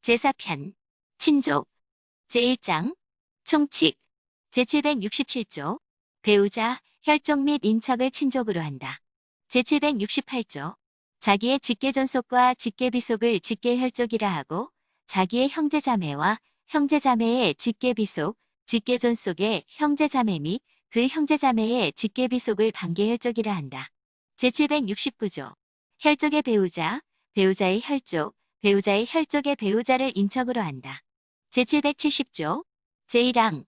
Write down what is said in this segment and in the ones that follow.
제4편 친족 제1장 총칙 제767조 배우자, 혈족 및 인척을 친족으로 한다. 제768조 자기의 직계존속과 직계비속을 직계혈족이라 하고 자기의 형제자매와 형제자매의 직계비속, 직계존속의 형제자매 및 그 형제자매의 직계비속을 반계혈족이라 한다. 제769조 혈족의 배우자, 배우자의 혈족, 배우자의 혈족의 배우자를 인척으로 한다. 제770조 제1항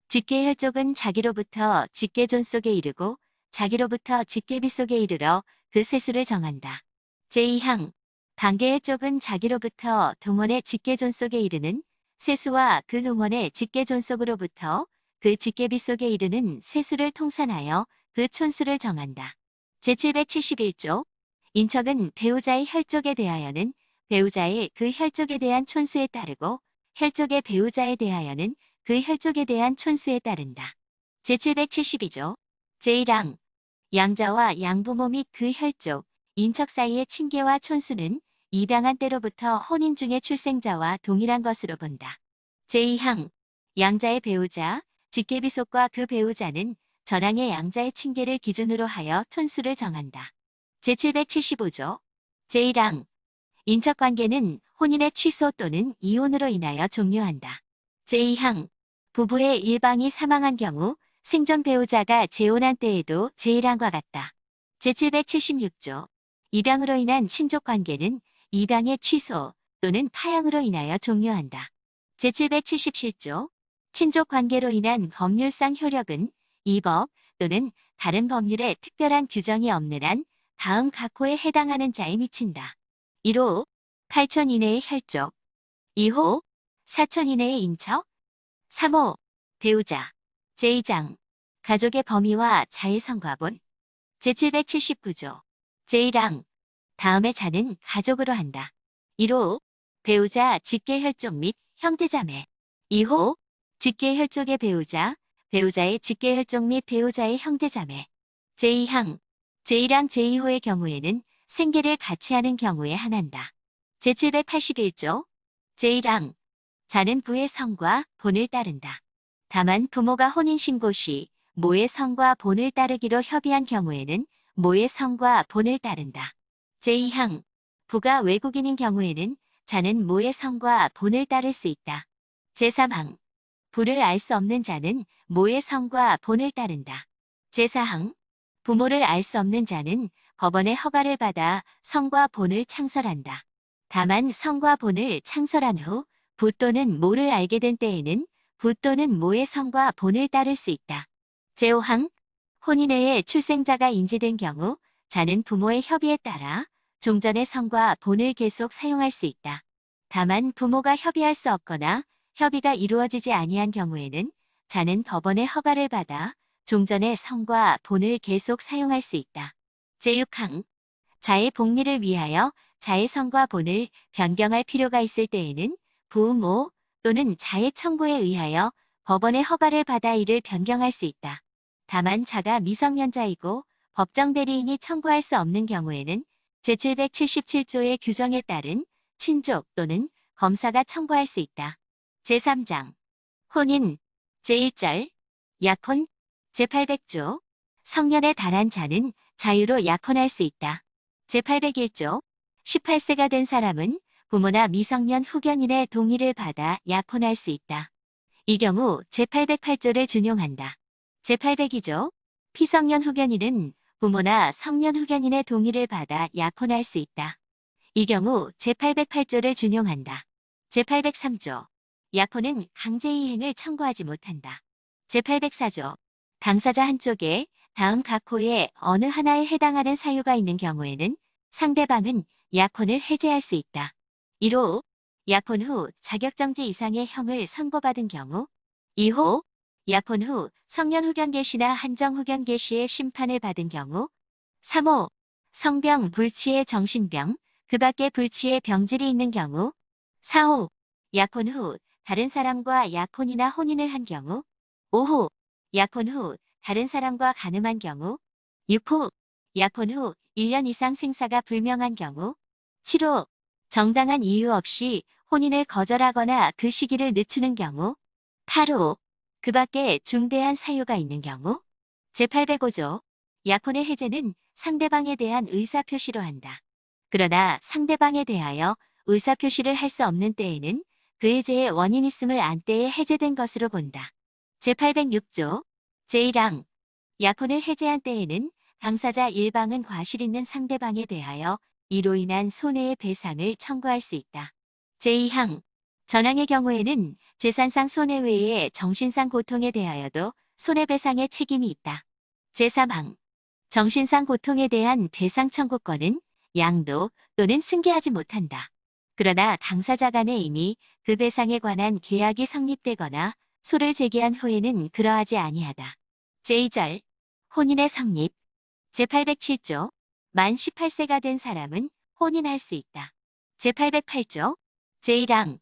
직계혈족은 자기로부터 직계존속에 이르고 자기로부터 직계비속에 이르러 그 세수를 정한다. 제2항 반계혈족은 자기로부터 동원의 직계존속에 이르는 세수와 그 동원의 직계존속으로부터 그 직계비속에 이르는 세수를 통산하여 그 촌수를 정한다. 제771조 인척은 배우자의 혈족에 대하여는 배우자의 그 혈족에 대한 촌수에 따르고 혈족의 배우자에 대하여는 그 혈족에 대한 촌수에 따른다. 제772조 제1항 양자와 양부모 및 그 혈족, 인척 사이의 친계와 촌수는 입양한 때로부터 혼인 중의 출생자와 동일한 것으로 본다. 제2항 양자의 배우자, 직계비속과 그 배우자는 전항의 양자의 친계를 기준으로 하여 촌수를 정한다. 제775조 제1항 인척관계는 혼인의 취소 또는 이혼으로 인하여 종료한다. 제2항 부부의 일방이 사망한 경우 생존 배우자가 재혼한 때에도 제1항과 같다. 제776조 입양으로 인한 친족관계는 입양의 취소 또는 파양으로 인하여 종료한다. 제777조 친족관계로 인한 법률상 효력은 이 법 또는 다른 법률에 특별한 규정이 없는 한 다음 각 호에 해당하는 자에 미친다. 1호 8천 이내의 혈족 2호 4천 이내의 인척 3호 배우자 제2장 가족의 범위와 자의 성과본 제779조 제1항 다음의 자는 가족으로 한다. 1호 배우자 직계혈족 및 형제자매 2호 직계혈족의 배우자 배우자의 직계혈족 및 배우자의 형제자매 제2항 제1항 제2호의 경우에는 생계를 같이 하는 경우에 한한다. 제781조 제1항 자는 부의 성과 본을 따른다. 다만 부모가 혼인신고 시 모의 성과 본을 따르기로 협의한 경우에는 모의 성과 본을 따른다. 제2항 부가 외국인인 경우에는 자는 모의 성과 본을 따를 수 있다. 제3항 부를 알 수 없는 자는 모의 성과 본을 따른다. 제4항 부모를 알 수 없는 자는 법원의 허가를 받아 성과 본을 창설한다. 다만 성과 본을 창설한 후 부 또는 모를 알게 된 때에는 부 또는 모의 성과 본을 따를 수 있다. 제5항 혼인외에 출생자가 인지된 경우 자는 부모의 협의에 따라 종전의 성과 본을 계속 사용할 수 있다. 다만 부모가 협의할 수 없거나 협의가 이루어지지 아니한 경우에는 자는 법원의 허가를 받아 종전의 성과 본을 계속 사용할 수 있다. 제6항 자의 복리를 위하여 자의 성과 본을 변경할 필요가 있을 때에는 부모 또는 자의 청구에 의하여 법원의 허가를 받아 이를 변경할 수 있다. 다만 자가 미성년자이고 법정 대리인이 청구할 수 없는 경우에는 제777조의 규정에 따른 친족 또는 검사가 청구할 수 있다. 제3장 혼인 제1절 약혼 제800조 성년에 달한 자는 자유로 약혼할 수 있다. 제801조 18세가 된 사람은 부모나 미성년 후견인의 동의를 받아 약혼할 수 있다. 이 경우 제808조를 준용한다. 제802조 피성년 후견인은 부모나 성년 후견인의 동의를 받아 약혼할 수 있다. 이 경우 제808조를 준용한다. 제803조 약혼은 강제이행을 청구하지 못한다. 제804조 당사자 한쪽에 다음 각 호의 어느 하나에 해당하는 사유가 있는 경우에는 상대방은 약혼을 해제할 수 있다. 1호 약혼 후 자격정지 이상의 형을 선고받은 경우 2호 약혼 후 성년 후견 개시나 한정 후견 개시의 심판을 받은 경우 3호 성병 불치의 정신병 그 밖의 불치의 병질이 있는 경우 4호 약혼 후 다른 사람과 약혼이나 혼인을 한 경우 5호 약혼 후 다른 사람과 간음한 경우 6호 약혼 후 1년 이상 생사가 불명한 경우 7호 정당한 이유 없이 혼인을 거절하거나 그 시기를 늦추는 경우. 8호. 그 밖에 중대한 사유가 있는 경우. 제805조. 약혼의 해제는 상대방에 대한 의사표시로 한다. 그러나 상대방에 대하여 의사표시를 할 수 없는 때에는 그 해제의 원인이 있음을 안 때에 해제된 것으로 본다. 제806조. 제1항. 약혼을 해제한 때에는 당사자 일방은 과실 있는 상대방에 대하여 이로 인한 손해의 배상을 청구할 수 있다. 제2항. 전항의 경우에는 재산상 손해 외에 정신상 고통에 대하여도 손해배상의 책임이 있다. 제3항. 정신상 고통에 대한 배상 청구권은 양도 또는 승계하지 못한다. 그러나 당사자 간에 이미 그 배상에 관한 계약이 성립되거나 소를 제기한 후에는 그러하지 아니하다. 제2절. 혼인의 성립. 제807조. 만 18세가 된 사람은 혼인할 수 있다. 제808조. 제1항.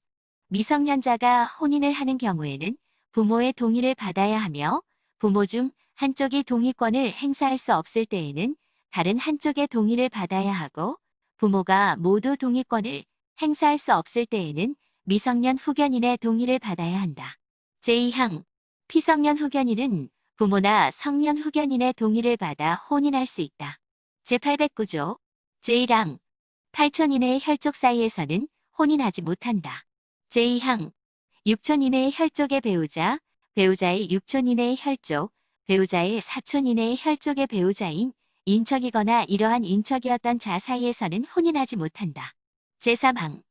미성년자가 혼인을 하는 경우에는 부모의 동의를 받아야 하며 부모 중 한쪽이 동의권을 행사할 수 없을 때에는 다른 한쪽의 동의를 받아야 하고 부모가 모두 동의권을 행사할 수 없을 때에는 미성년 후견인의 동의를 받아야 한다. 제2항. 피성년 후견인은 부모나 성년 후견인의 동의를 받아 혼인할 수 있다. 제809조. 제1항. 8촌 이내의 혈족 사이에서는 혼인하지 못한다. 제2항. 6촌 이내의 혈족의 배우자, 배우자의 6촌 이내의 혈족, 배우자의 4촌 이내의 혈족의 배우자인 인척이거나 이러한 인척이었던 자 사이에서는 혼인하지 못한다. 제3항.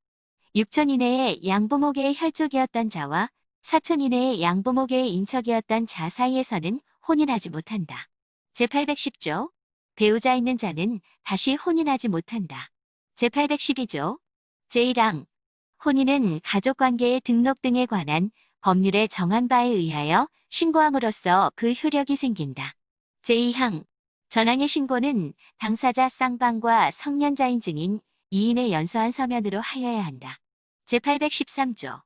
6촌 이내의 양부모계의 혈족이었던 자와 4촌 이내의 양부모계의 인척이었던 자 사이에서는 혼인하지 못한다. 제810조. 배우자 있는 자는 다시 혼인하지 못한다. 제812조. 제1항. 혼인은 가족관계의 등록 등에 관한 법률에 정한 바에 의하여 신고함으로써 그 효력이 생긴다. 제2항. 전항의 신고는 당사자 쌍방과 성년자인 증인 2인의 연서한 서면으로 하여야 한다. 제813조.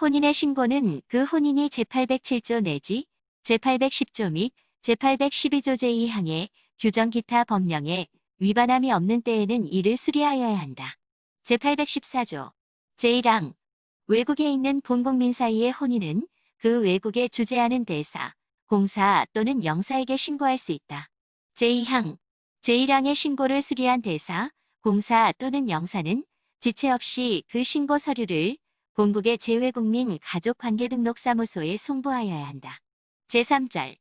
혼인의 신고는 그 혼인이 제807조 내지 제810조 및 제812조 제2항의 규정 기타 법령에 위반함이 없는 때에는 이를 수리하여야 한다. 제814조. 제1항. 외국에 있는 본국민 사이의 혼인은 그 외국에 주재하는 대사, 공사 또는 영사에게 신고할 수 있다. 제2항. 제1항의 신고를 수리한 대사, 공사 또는 영사는 지체 없이 그 신고 서류를 본국의 재외국민 가족관계등록사무소에 송부하여야 한다. 제3절.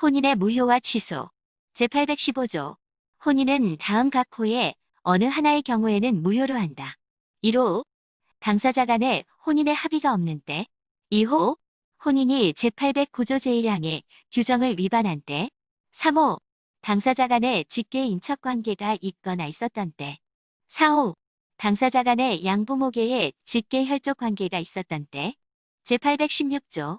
혼인의 무효와 취소. 제815조. 혼인은 다음 각 호의 어느 하나의 경우에는 무효로 한다. 1호. 당사자 간에 혼인의 합의가 없는 때. 2호. 혼인이 제809조 제1항의 규정을 위반한 때. 3호. 당사자 간에 직계 인척 관계가 있거나 있었던 때. 4호. 당사자 간에 양부모계의 직계 혈족 관계가 있었던 때. 제816조.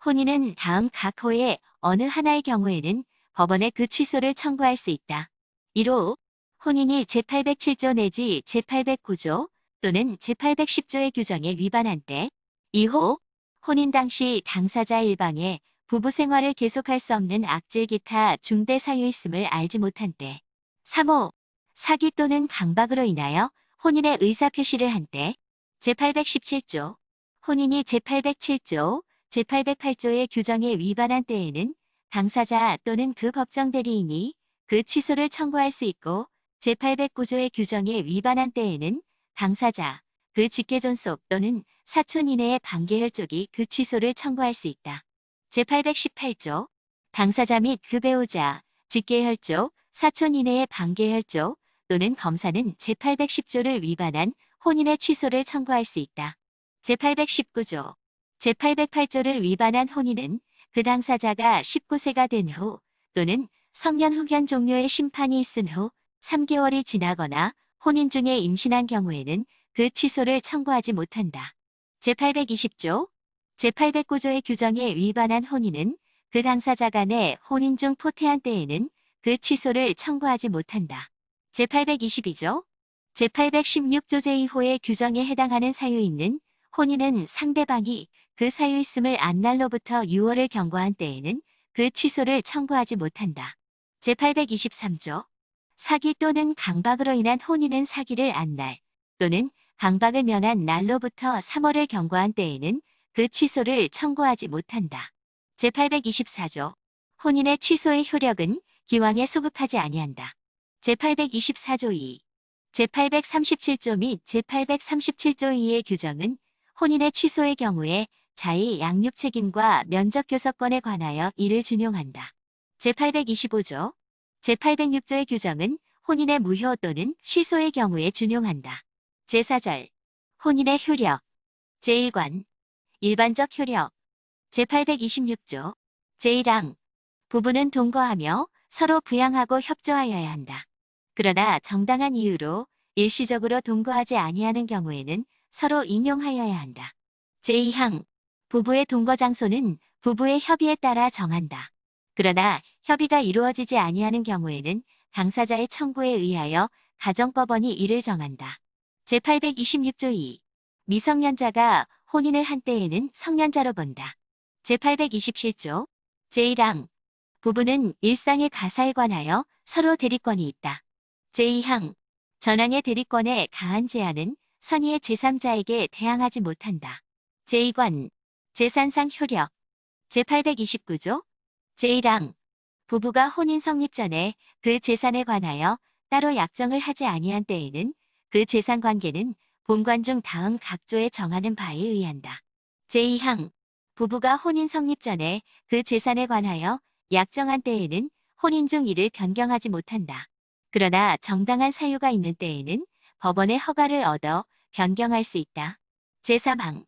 혼인은 다음 각 호의 어느 하나의 경우에는 법원에 그 취소를 청구할 수 있다. 1호. 혼인이 제807조 내지 제809조 또는 제810조의 규정에 위반한 때. 2호. 혼인 당시 당사자 일방에 부부 생활을 계속할 수 없는 악질 기타 중대 사유 있음을 알지 못한 때. 3호. 사기 또는 강박으로 인하여 혼인의 의사표시를 한 때. 제817조. 혼인이 제807조, 제808조의 규정에 위반한 때에는 당사자 또는 그 법정 대리인이 그 취소를 청구할 수 있고 제809조의 규정에 위반한 때에는 당사자, 그 직계존속 또는 사촌 이내의 반계혈족이 그 취소를 청구할 수 있다. 제818조. 당사자 및 그 배우자, 직계혈족, 사촌 이내의 반계혈족 또는 검사는 제810조를 위반한 혼인의 취소를 청구할 수 있다. 제819조. 제808조를 위반한 혼인은 그 당사자가 19세가 된 후 또는 성년 후견 종료의 심판이 있은 후 3개월이 지나거나 혼인 중에 임신한 경우에는 그 취소를 청구하지 못한다. 제820조. 제809조의 규정에 위반한 혼인은 그 당사자 간에 혼인 중 포태한 때에는 그 취소를 청구하지 못한다. 제822조. 제816조 제2호의 규정에 해당하는 사유 있는 혼인은 상대방이 그 사유 있음을 안날로부터 6월을 경과한 때에는 그 취소를 청구하지 못한다. 제823조. 사기 또는 강박으로 인한 혼인은 사기를 안날 또는 강박을 면한 날로부터 3월을 경과한 때에는 그 취소를 청구하지 못한다. 제824조. 혼인의 취소의 효력은 기왕에 소급하지 아니한다. 제824조 2. 제837조 및 제837조 2의 규정은 혼인의 취소의 경우에 자의 양육 책임과 면적 교섭권에 관하여 이를 준용한다. 제825조. 제806조의 규정은 혼인의 무효 또는 취소의 경우에 준용한다. 제4절. 혼인의 효력. 제1관. 일반적 효력. 제826조. 제1항. 부부는 동거하며 서로 부양하고 협조하여야 한다. 그러나 정당한 이유로 일시적으로 동거하지 아니하는 경우에는 서로 인용하여야 한다. 제2항. 부부의 동거 장소는 부부의 협의에 따라 정한다. 그러나 협의가 이루어지지 아니하는 경우에는 당사자의 청구에 의하여 가정법원이 이를 정한다. 제826조 2. 미성년자가 혼인을 한 때에는 성년자로 본다. 제827조. 제1항. 부부는 일상의 가사에 관하여 서로 대리권이 있다. 제2항. 전항의 대리권에 가한 제한은 선의의 제3자에게 대항하지 못한다. 제2관. 재산상 효력. 제829조. 제1항. 부부가 혼인 성립 전에 그 재산에 관하여 따로 약정을 하지 아니한 때에는 그 재산 관계는 본관 중 다음 각조에 정하는 바에 의한다. 제2항. 부부가 혼인 성립 전에 그 재산에 관하여 약정한 때에는 혼인 중 이를 변경하지 못한다. 그러나 정당한 사유가 있는 때에는 법원의 허가를 얻어 변경할 수 있다. 제3항.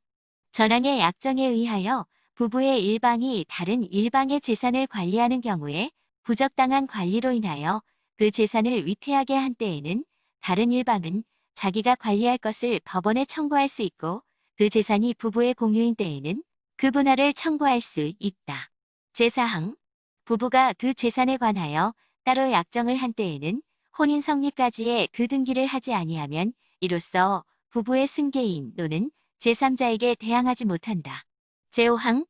전항의 약정에 의하여 부부의 일방이 다른 일방의 재산을 관리하는 경우에 부적당한 관리로 인하여 그 재산을 위태하게 한 때에는 다른 일방은 자기가 관리할 것을 법원에 청구할 수 있고 그 재산이 부부의 공유인 때에는 그 분할을 청구할 수 있다. 제4항. 부부가 그 재산에 관하여 따로 약정을 한 때에는 혼인 성립까지의 그 등기를 하지 아니하면 이로써 부부의 승계인 또는 제3자에게 대항하지 못한다. 제5항.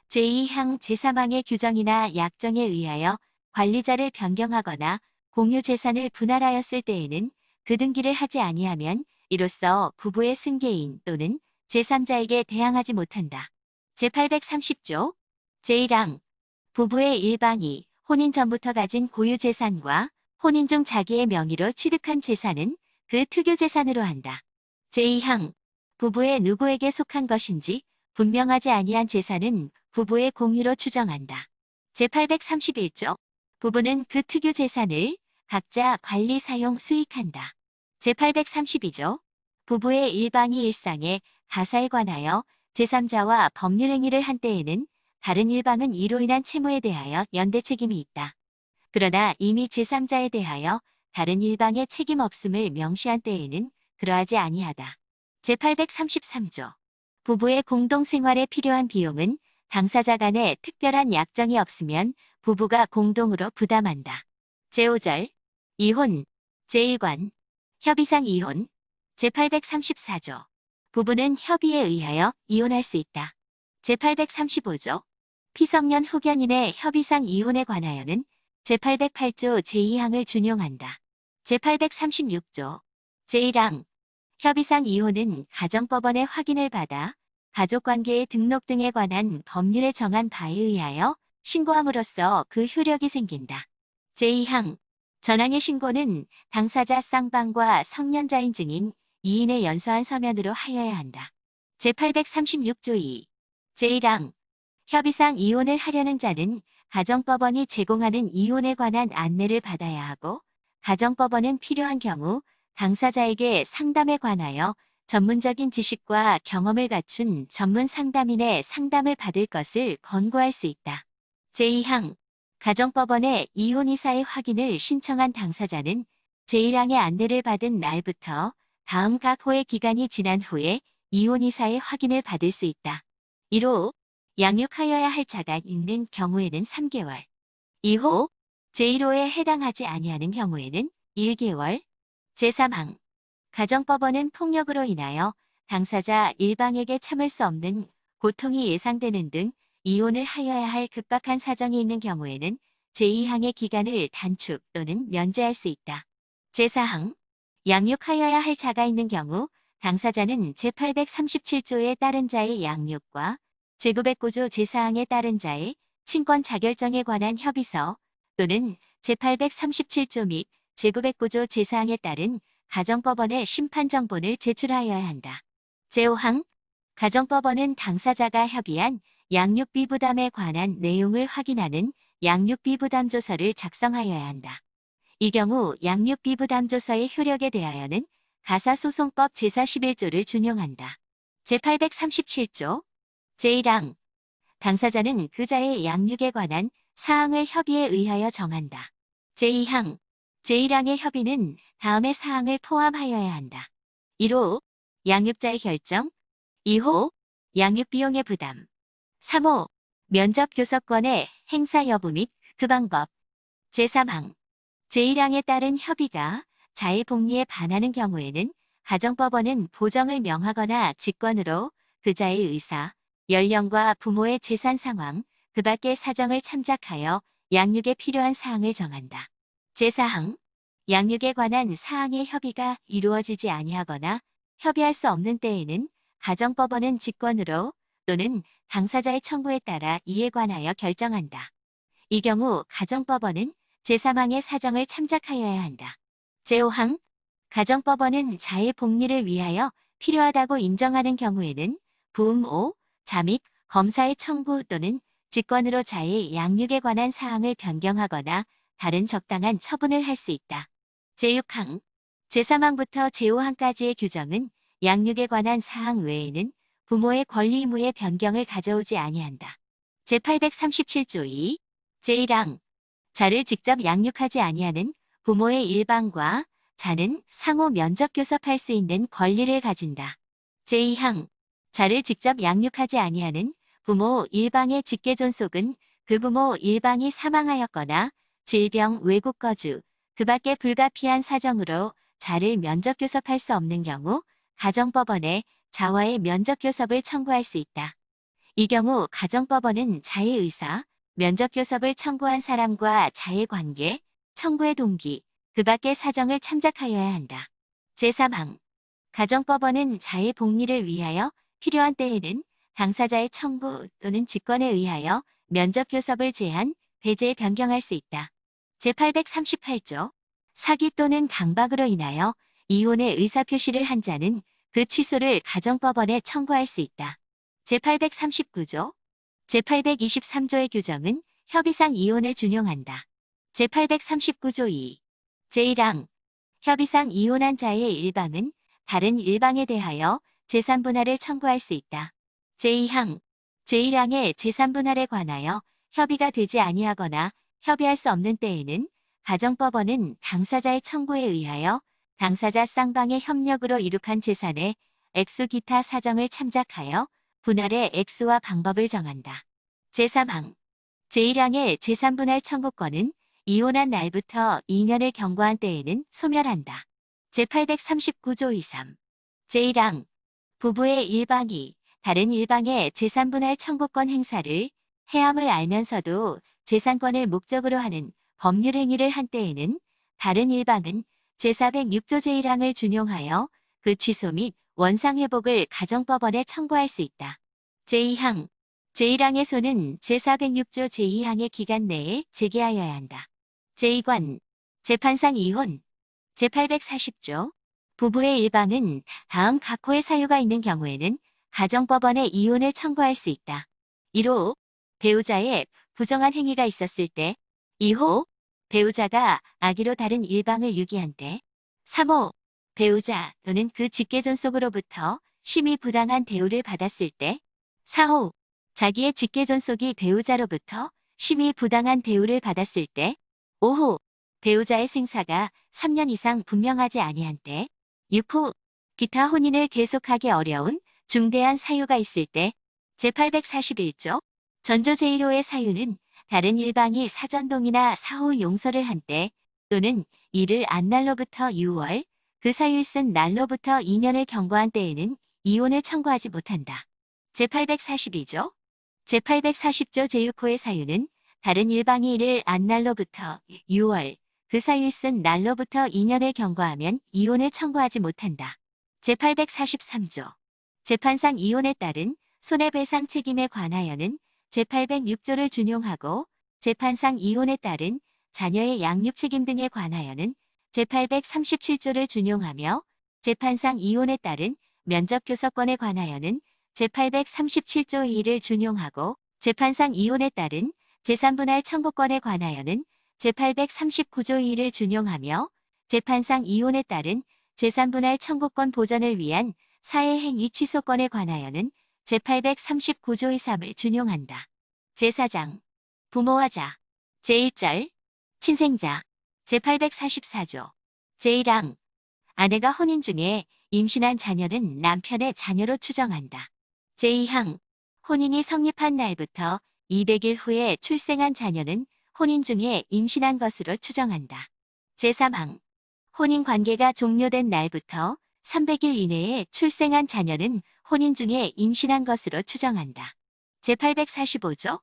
제2항 제3항의 규정이나 약정에 의하여 관리자를 변경하거나 공유 재산을 분할하였을 때에는 그 등기를 하지 아니하면 이로써 부부의 승계인 또는 제3자에게 대항하지 못한다. 제830조. 제1항. 부부의 일방이 혼인 전부터 가진 고유 재산과 혼인 중 자기의 명의로 취득한 재산은 그 특유 재산으로 한다. 제2항. 부부의 누구에게 속한 것인지 분명하지 아니한 재산은 부부의 공유로 추정한다. 제831조. 부부는 그 특유 재산을 각자 관리 사용 수익한다. 제832조. 부부의 일방이 일상의 가사에 관하여 제3자와 법률 행위를 한 때에는 다른 일방은 이로 인한 채무에 대하여 연대 책임이 있다. 그러나 이미 제3자에 대하여 다른 일방의 책임 없음을 명시한 때에는 그러하지 아니하다. 제833조. 부부의 공동생활에 필요한 비용은 당사자 간에 특별한 약정이 없으면 부부가 공동으로 부담한다. 제5절. 이혼. 제1관. 협의상 이혼. 제834조. 부부는 협의에 의하여 이혼할 수 있다. 제835조. 피성년 후견인의 협의상 이혼에 관하여는 제808조 제2항을 준용한다. 제836조. 제1항. 협의상 이혼은 가정법원의 확인을 받아 가족관계의 등록 등에 관한 법률에 정한 바에 의하여 신고함으로써 그 효력이 생긴다. 제2항. 전항의 신고는 당사자 쌍방과 성년자인 증인 2인의 연서한 서면으로 하여야 한다. 제836조 2. 제1항. 협의상 이혼을 하려는 자는 가정법원이 제공하는 이혼에 관한 안내를 받아야 하고 가정법원은 필요한 경우 당사자에게 상담에 관하여 전문적인 지식과 경험을 갖춘 전문 상담인의 상담을 받을 것을 권고할 수 있다. 제2항. 가정법원에 이혼 이사의 확인을 신청한 당사자는 제1항의 안내를 받은 날부터 다음 각 호의 기간이 지난 후에 이혼 이사의 확인을 받을 수 있다. 1호. 양육하여야 할 자가 있는 경우에는 3개월. 2호. 제1호에 해당하지 아니하는 경우에는 1개월. 제3항. 가정법원은 폭력으로 인하여 당사자 일방에게 참을 수 없는 고통이 예상되는 등 이혼을 하여야 할 급박한 사정이 있는 경우에는 제2항의 기간을 단축 또는 면제할 수 있다. 제4항. 양육하여야 할 자가 있는 경우 당사자는 제837조에 따른 자의 양육과 제909조 제4항에 따른 자의 친권 자결정에 관한 협의서 또는 제837조 및 제909조 제4항에 따른 가정법원에 심판정본을 제출하여야 한다. 제5항 가정법원은 당사자가 협의한 양육비 부담에 관한 내용을 확인하는 양육비 부담조서를 작성하여야 한다. 이 경우 양육비 부담조서의 효력에 대하여는 가사소송법 제41조를 준용한다. 제837조 제1항 당사자는 그자의 양육에 관한 사항을 협의에 의하여 정한다. 제2항 제1항의 협의는 다음의 사항을 포함하여야 한다. 1호 양육자의 결정 2호 양육비용의 부담 3호 면접교섭권의 행사 여부 및 그 방법 제3항 제1항에 따른 협의가 자의 복리에 반하는 경우에는 가정법원은 보정을 명하거나 직권으로 그자의 의사, 연령과 부모의 재산 상황, 그 밖의 사정을 참작하여 양육에 필요한 사항을 정한다. 제4항 양육에 관한 사항의 협의가 이루어지지 아니하거나 협의할 수 없는 때에는 가정법원은 직권으로 또는 당사자의 청구에 따라 이에 관하여 결정한다. 이 경우 가정법원은 제3항의 사정을 참작하여야 한다. 제5항 가정법원은 자의 복리를 위하여 필요하다고 인정하는 경우에는 부모, 자 및 검사의 청구 또는 직권으로 자의 양육에 관한 사항을 변경하거나 다른 적당한 처분을 할 수 있다. 제6항 제3항부터 제5항까지의 규정은 양육에 관한 사항 외에는 부모의 권리 의무의 변경을 가져오지 아니한다. 제837조 2 제1항 자를 직접 양육하지 아니하는 부모의 일방과 자는 상호 면접 교섭할 수 있는 권리를 가진다. 제2항 자를 직접 양육하지 아니하는 부모 일방의 직계 존속은 그 부모 일방이 사망하였거나 질병, 외국 거주, 그 밖의 불가피한 사정으로 자를 면접 교섭할 수 없는 경우 가정법원에 자와의 면접 교섭을 청구할 수 있다. 이 경우 가정법원은 자의 의사, 면접 교섭을 청구한 사람과 자의 관계, 청구의 동기, 그 밖의 사정을 참작하여야 한다. 제3항 가정법원은 자의 복리를 위하여 필요한 때에는 당사자의 청구 또는 직권에 의하여 면접 교섭을 제한, 배제, 변경할 수 있다. 제838조 사기 또는 강박으로 인하여 이혼의 의사표시를 한 자는 그 취소를 가정법원에 청구할 수 있다. 제839조 제823조의 규정은 협의상 이혼에 준용한다. 제839조 2 제1항 협의상 이혼한 자의 일방은 다른 일방에 대하여 재산분할을 청구할 수 있다. 제2항 제1항의 재산분할에 관하여 협의가 되지 아니하거나 협의할 수 없는 때에는 가정법원은 당사자의 청구에 의하여 당사자 쌍방의 협력으로 이룩한 재산의 액수 기타 사정을 참작하여 분할의 액수와 방법을 정한다. 제3항 제1항의 재산분할 청구권은 이혼한 날부터 2년을 경과한 때에는 소멸한다. 제839조 23 제1항 부부의 일방이 다른 일방의 재산분할 청구권 행사를 해함을 알면서도 재산권을 목적으로 하는 법률 행위를 한 때에는 다른 일방은 제406조 제1항을 준용하여 그 취소 및 원상회복을 가정법원에 청구할 수 있다. 제2항 제1항의 소는 제406조 제2항의 기간 내에 제기하여야 한다. 제2관 재판상 이혼 제840조 부부의 일방은 다음 각호의 사유가 있는 경우에는 가정법원에 이혼을 청구할 수 있다. 1호 배우자의 부정한 행위가 있었을 때 2호 배우자가 악의로 다른 일방을 유기한 때 3호 배우자 또는 그 직계 존속으로부터 심히 부당한 대우를 받았을 때 4호 자기의 직계 존속이 배우자로부터 심히 부당한 대우를 받았을 때 5호 배우자의 생사가 3년 이상 분명하지 아니한 때 6호 기타 혼인을 계속하기 어려운 중대한 사유가 있을 때 제841조 전조 제1호의 사유는 다른 일방이 사전동의나 사후 용서를 한 때 또는 이를 안 날로부터 6월 그 사유를 쓴 날로부터 2년을 경과한 때에는 이혼을 청구하지 못한다. 제842조 제840조 제6호의 사유는 다른 일방이 이를 안 날로부터 6월 그 사유를 쓴 날로부터 2년을 경과하면 이혼을 청구하지 못한다. 제843조. 재판상 이혼에 따른 손해배상 책임에 관하여는 제806조를 준용하고 재판상 이혼에 따른 자녀의 양육 책임 등에 관하여는 제837조를 준용하며 재판상 이혼에 따른 면접교섭권에 관하여는 제837조 2를 준용하고 재판상 이혼에 따른 제3분할 청구권에 관하여는 제839조 2를 준용하며 재판상 이혼에 따른 제3분할 청구권 보전을 위한 사회행위 취소권에 관하여는 제839조 3을 준용한다. 제4장 부모와 자 제1절 친생자 제844조 제1항 아내가 혼인 중에 임신한 자녀는 남편의 자녀로 추정한다. 제2항 혼인이 성립한 날부터 200일 후에 출생한 자녀는 혼인 중에 임신한 것으로 추정한다. 제3항 혼인 관계가 종료된 날부터 300일 이내에 출생한 자녀는 혼인 중에 임신한 것으로 추정한다. 제845조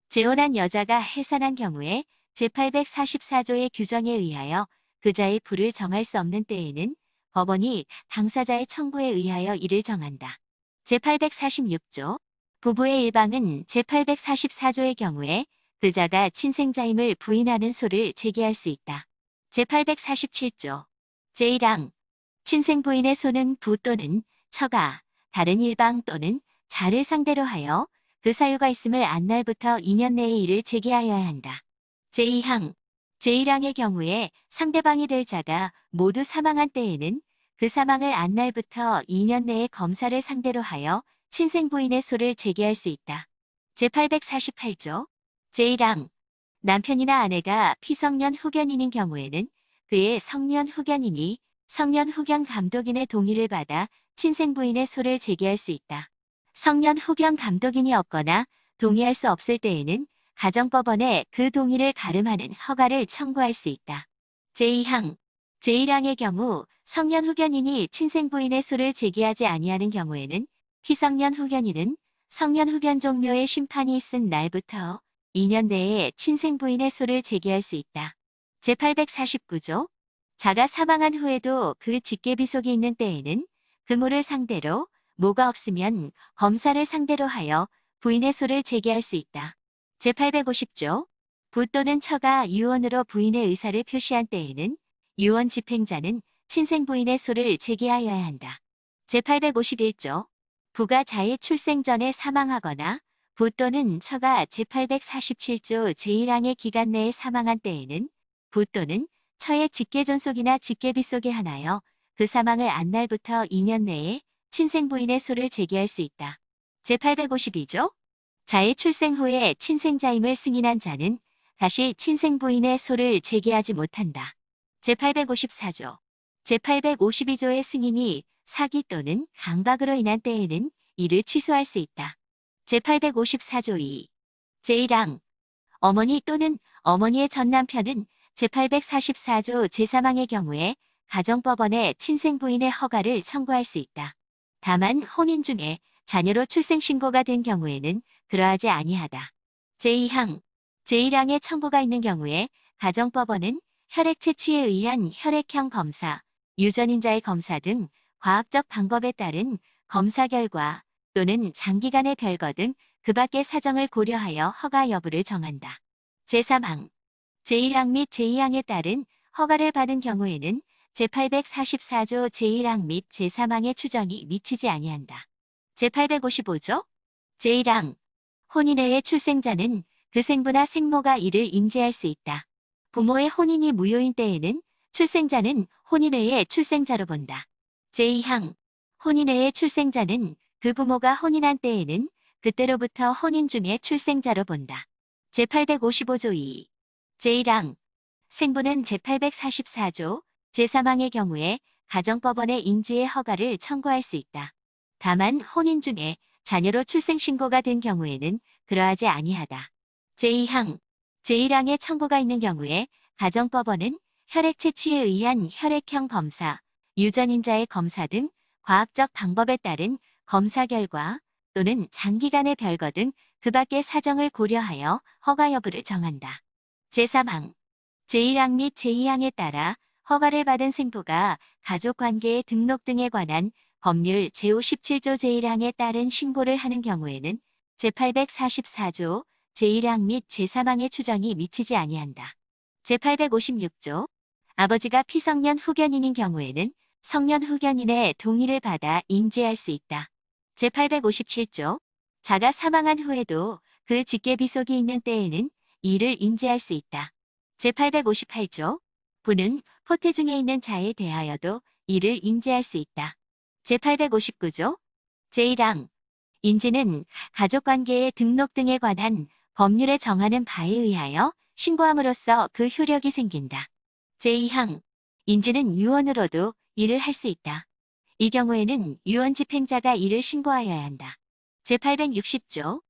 재혼한 여자가 해산한 경우에 제844조의 규정에 의하여 그자의 부를 정할 수 없는 때에는 법원이 당사자의 청구에 의하여 이를 정한다. 제846조 부부의 일방은 제844조의 경우에 그자가 친생자임을 부인하는 소를 제기할 수 있다. 제847조 제1항 친생 부인의 소는 부 또는 처가 다른 일방 또는 자를 상대로 하여 그 사유가 있음을 안 날부터 2년 내에 이를 제기하여야 한다. 제2항 제1항의 경우에 상대방이 될 자가 모두 사망한 때에는 그 사망을 안 날부터 2년 내에 검사를 상대로 하여 친생 부인의 소를 제기할 수 있다. 제848조 제1항 남편이나 아내가 피성년 후견인인 경우에는 그의 성년 후견인이 성년 후견 감독인의 동의를 받아 친생 부인의 소를 제기할 수 있다. 성년 후견 감독인이 없거나 동의할 수 없을 때에는 가정법원에 그 동의를 가름하는 허가를 청구할 수 있다. 제2항 제1항의 경우 성년 후견인이 친생 부인의 소를 제기하지 아니하는 경우에는 피성년 후견인은 성년 후견 종료의 심판이 있은 날부터 2년 내에 친생 부인의 소를 제기할 수 있다. 제849조 자가 사망한 후에도 그 직계비속이 있는 때에는 그모를 상대로 모가 없으면 검사를 상대로 하여 부인의 소를 제기할 수 있다. 제850조 부 또는 처가 유언으로 부인의 의사를 표시한 때에는 유언 집행자는 친생 부인의 소를 제기하여야 한다. 제851조 부가 자의 출생 전에 사망하거나 부 또는 처가 제847조 제1항의 기간 내에 사망한 때에는 부 또는 처의 직계존속이나 직계비속에 한하여 그 사망을 안 날부터 2년 내에 친생 부인의 소를 제기할 수 있다. 제852조 자의 출생 후에 친생자임을 승인한 자는 다시 친생 부인의 소를 제기하지 못한다. 제854조 제852조의 승인이 사기 또는 강박으로 인한 때에는 이를 취소할 수 있다. 제854조 2 제1항 어머니 또는 어머니의 전 남편은 제844조 제3항의 경우에 가정법원에 친생 부인의 허가를 청구할 수 있다. 다만 혼인 중에 자녀로 출생신고가 된 경우에는 그러하지 아니하다. 제2항 제1항의 청구가 있는 경우에 가정법원은 혈액 채취에 의한 혈액형 검사, 유전인자의 검사 등 과학적 방법에 따른 검사 결과 또는 장기간의 별거 등 그 밖의 사정을 고려하여 허가 여부를 정한다. 제3항 제1항 및 제2항에 따른 허가를 받은 경우에는 제844조 제1항 및 제3항의 추정이 미치지 아니한다. 제855조 제1항 혼인외의 출생자는 그 생부나 생모가 이를 인지할 수 있다. 부모의 혼인이 무효인 때에는 출생자는 혼인외의 출생자로 본다. 제2항 혼인외의 출생자는 그 부모가 혼인한 때에는 그때로부터 혼인 중의 출생자로 본다. 제855조 2 제1항 생부는 제844조 제3항의 경우에 가정법원의 인지의 허가를 청구할 수 있다. 다만 혼인 중에 자녀로 출생신고가 된 경우에는 그러하지 아니하다. 제2항 제1항의 청구가 있는 경우에 가정법원은 혈액 채취에 의한 혈액형 검사, 유전인자의 검사 등 과학적 방법에 따른 검사 결과 또는 장기간의 별거 등 그 밖의 사정을 고려하여 허가 여부를 정한다. 제3항 제1항 및 제2항에 따라 허가를 받은 생부가 가족관계의 등록 등에 관한 법률 제57조 제1항에 따른 신고를 하는 경우에는 제844조 제1항 및 제3항의 추정이 미치지 아니한다. 제856조 아버지가 피성년 후견인인 경우에는 성년 후견인의 동의를 받아 인지할 수 있다. 제857조 자가 사망한 후에도 그 직계비속이 있는 때에는 이를 인지할 수 있다. 제858조 부는 포태 중에 있는 자에 대하여도 이를 인지할 수 있다. 제859조 제1항 인지는 가족관계의 등록 등에 관한 법률에 정하는 바에 의하여 신고함으로써 그 효력이 생긴다. 제2항 인지는 유언으로도 이를 할 수 있다. 이 경우에는 유언 집행자가 이를 신고하여야 한다. 제860조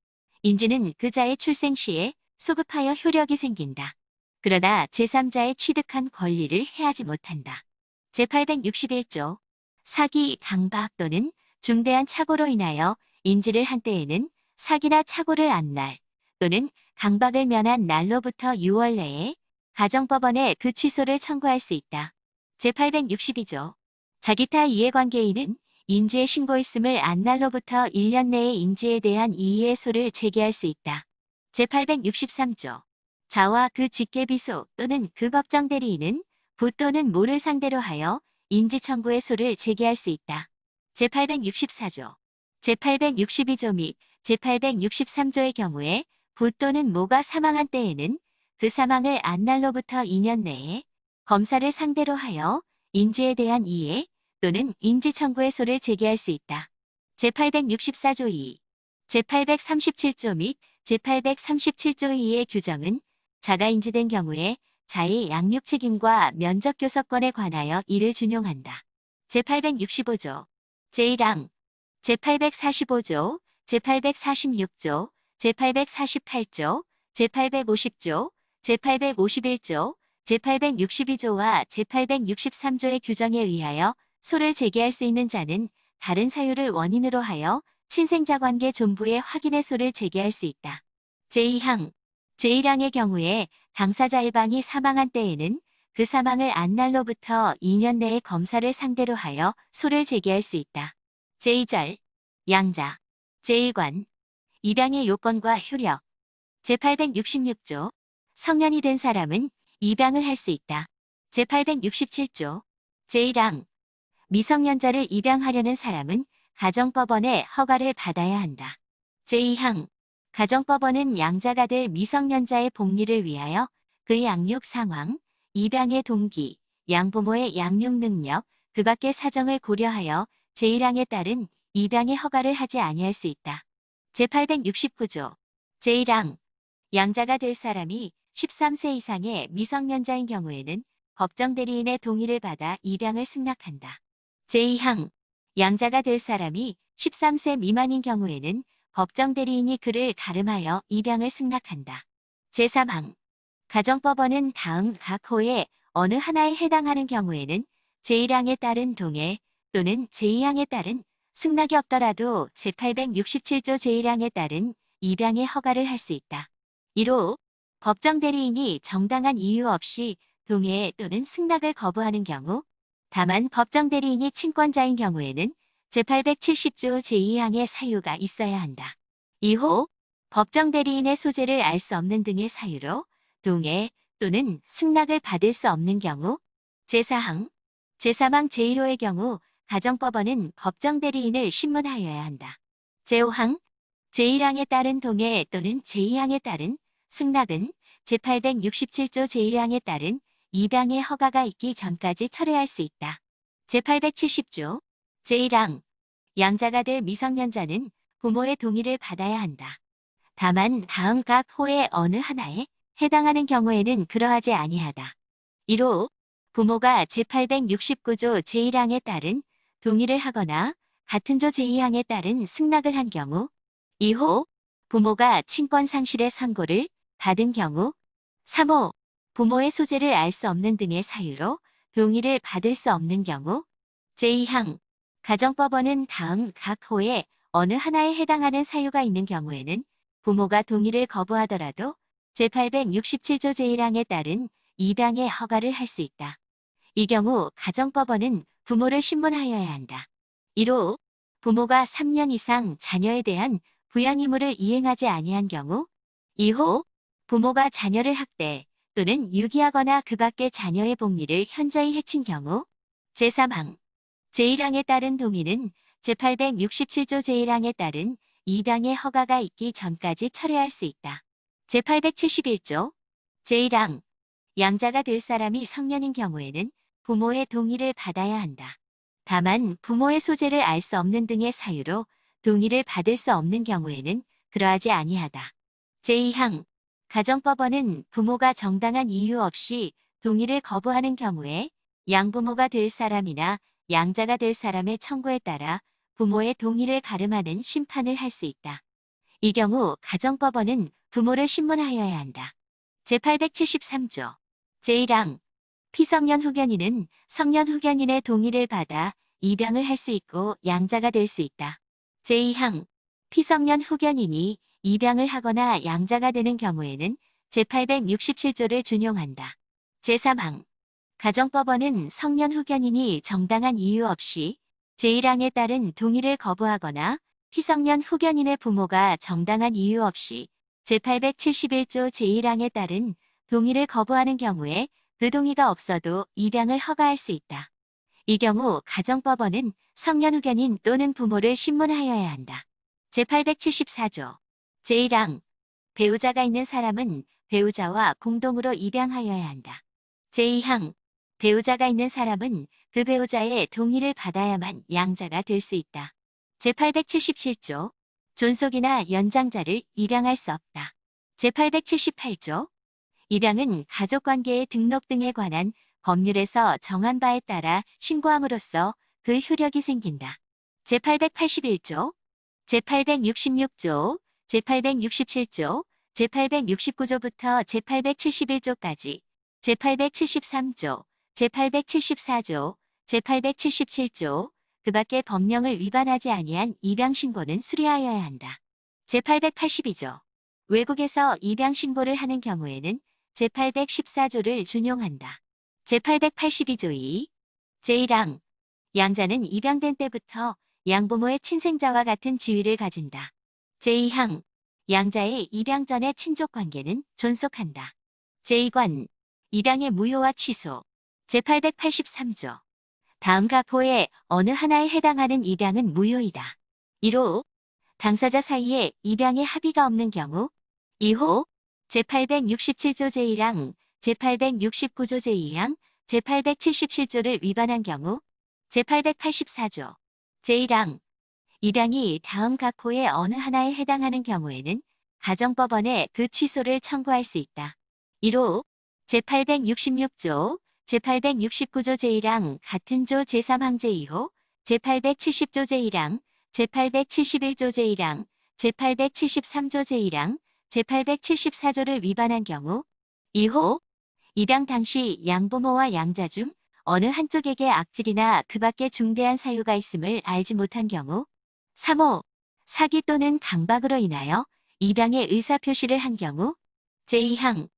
인지는 그 자의 출생 시에 소급하여 효력이 생긴다. 그러나 제3자의 취득한 권리를 해하지 못한다. 제861조 사기, 강박 또는 중대한 착오로 인하여 인지를 한 때에는 사기나 착오를 안 날 또는 강박을 면한 날로부터 6월 내에 가정법원에 그 취소를 청구할 수 있다. 제862조 자기타 이해관계인은 인지의 신고있음을 안 날로부터 1년 내에 인지에 대한 이의소를 제기할 수 있다. 제863조 자와 그 직계비속 또는 그 법정 대리인은 부 또는 모를 상대로 하여 인지 청구의 소를 제기할 수 있다. 제864조 제862조 및 제863조의 경우에 부 또는 모가 사망한 때에는 그 사망을 안 날로부터 2년 내에 검사를 상대로 하여 인지에 대한 이해 또는 인지 청구의 소를 제기할 수 있다. 제864조 2, 제837조 및 제837조 2의 규정은 자가 인지된 경우에 자의 양육 책임과 면접 교섭권에 관하여 이를 준용한다. 제865조 제1항 제845조 제846조 제848조 제850조 제851조 제862조와 제863조의 규정에 의하여 소를 제기할 수 있는 자는 다른 사유를 원인으로 하여 친생자관계 존부의 확인의 소를 제기할 수 있다. 제2항 제1항의 경우에 당사자 일방이 사망한 때에는 그 사망을 안 날로부터 2년 내에 검사를 상대로 하여 소를 제기할 수 있다. 제2절 양자 제1관 입양의 요건과 효력 제866조 성년이 된 사람은 입양을 할 수 있다. 제867조 제1항 미성년자를 입양하려는 사람은 가정법원의 허가를 받아야 한다. 제2항 가정법원은 양자가 될 미성년자의 복리를 위하여 그의 양육 상황, 입양의 동기, 양부모의 양육 능력, 그 밖의 사정을 고려하여 제1항에 따른 입양의 허가를 하지 아니할 수 있다. 제869조 제1항 양자가 될 사람이 13세 이상의 미성년자인 경우에는 법정 대리인의 동의를 받아 입양을 승낙한다. 제2항 양자가 될 사람이 13세 미만인 경우에는 법정 대리인이 그를 가름하여 입양을 승낙한다. 제3항 가정법원은 다음 각 호의 어느 하나에 해당하는 경우에는 제1항에 따른 동의 또는 제2항에 따른 승낙이 없더라도 제867조 제1항에 따른 입양의 허가를 할 수 있다. 1호 법정 대리인이 정당한 이유 없이 동의 또는 승낙을 거부하는 경우, 다만 법정 대리인이 친권자인 경우에는 제870조 제2항의 사유가 있어야 한다. 2호 법정 대리인의 소재를 알 수 없는 등의 사유로 동의 또는 승낙을 받을 수 없는 경우, 제4항, 제3항 제1호의 경우 가정법원은 법정 대리인을 신문하여야 한다. 제5항, 제1항에 따른 동의 또는 제2항에 따른 승낙은 제867조 제1항에 따른 입양의 허가가 있기 전까지 철회할 수 있다. 제870조 제1항 양자가 될 미성년자는 부모의 동의를 받아야 한다. 다만 다음 각 호의 어느 하나에 해당하는 경우에는 그러하지 아니하다. 1호 부모가 제869조 제1항에 따른 동의를 하거나 같은 조 제2항에 따른 승낙을 한 경우, 2호 부모가 친권 상실의 선고를 받은 경우, 3호 부모의 소재를 알 수 없는 등의 사유로 동의를 받을 수 없는 경우, 제2항 가정법원은 다음 각 호의 어느 하나에 해당하는 사유가 있는 경우에는 부모가 동의를 거부하더라도 제867조 제1항에 따른 입양의 허가를 할 수 있다. 이 경우 가정법원은 부모를 신문하여야 한다. 1호 부모가 3년 이상 자녀에 대한 부양 의무를 이행하지 아니한 경우 2호 부모가 자녀를 학대 또는 유기하거나 그 밖의 자녀의 복리를 현저히 해친 경우 제3항 제1항에 따른 동의는 제867조 제1항에 따른 입양의 허가가 있기 전까지 철회할 수 있다. 제871조 제1항 양자가 될 사람이 성년인 경우에는 부모의 동의를 받아야 한다. 다만 부모의 소재를 알 수 없는 등의 사유로 동의를 받을 수 없는 경우에는 그러하지 아니하다. 제2항 가정법원은 부모가 정당한 이유 없이 동의를 거부하는 경우에 양부모가 될 사람이나 양자가 될 사람의 청구에 따라 부모의 동의를 가름하는 심판을 할 수 있다. 이 경우 가정법원은 부모를 신문하여야 한다. 제873조 제1항 피성년 후견인은 성년 후견인의 동의를 받아 입양을 할 수 있고 양자가 될 수 있다. 제2항 피성년 후견인이 입양을 하거나 양자가 되는 경우에는 제867조를 준용한다. 제3항 가정법원은 성년 후견인이 정당한 이유 없이 제1항에 따른 동의를 거부하거나 피성년 후견인의 부모가 정당한 이유 없이 제871조 제1항에 따른 동의를 거부하는 경우에 그 동의가 없어도 입양을 허가할 수 있다. 이 경우 가정법원은 성년 후견인 또는 부모를 신문하여야 한다. 제874조 제1항 배우자가 있는 사람은 배우자와 공동으로 입양하여야 한다. 제2항 배우자가 있는 사람은 그 배우자의 동의를 받아야만 양자가 될 수 있다. 제877조 존속이나 연장자를 입양할 수 없다. 제878조 입양은 가족관계의 등록 등에 관한 법률에서 정한 바에 따라 신고함으로써 그 효력이 생긴다. 제881조, 제866조, 제867조, 제869조부터 제871조까지, 제873조, 제874조, 제877조, 그 밖의 법령을 위반하지 아니한 입양신고는 수리하여야 한다. 제882조, 외국에서 입양신고를 하는 경우에는 제814조를 준용한다. 제882조 2. 제1항 양자는 입양된 때부터 양부모의 친생자와 같은 지위를 가진다. 제2항 양자의 입양 전의 친족관계는 존속한다. 제2관 입양의 무효와 취소 제883조 다음 각호의 어느 하나에 해당하는 입양은 무효이다. 1호 당사자 사이에 입양의 합의가 없는 경우 2호 제867조 제1항, 제869조 제2항, 제877조를 위반한 경우 제884조 제1항 입양이 다음 각호의 어느 하나에 해당하는 경우에는 가정법원에 그 취소를 청구할 수 있다. 1호 제866조, 제869조 제1항 같은 조 제3항 제2호, 제870조 제1항, 제871조 제1항, 제873조 제1항, 제874조를 위반한 경우 2호 입양 당시 양부모와 양자 중 어느 한쪽에게 악질이나 그 밖의 중대한 사유가 있음을 알지 못한 경우 3호 사기 또는 강박으로 인하여 입양의 의사표시를 한 경우 제2항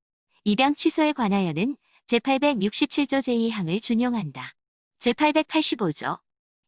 입양 취소에 관하여는 제867조 제2항을 준용한다. 제885조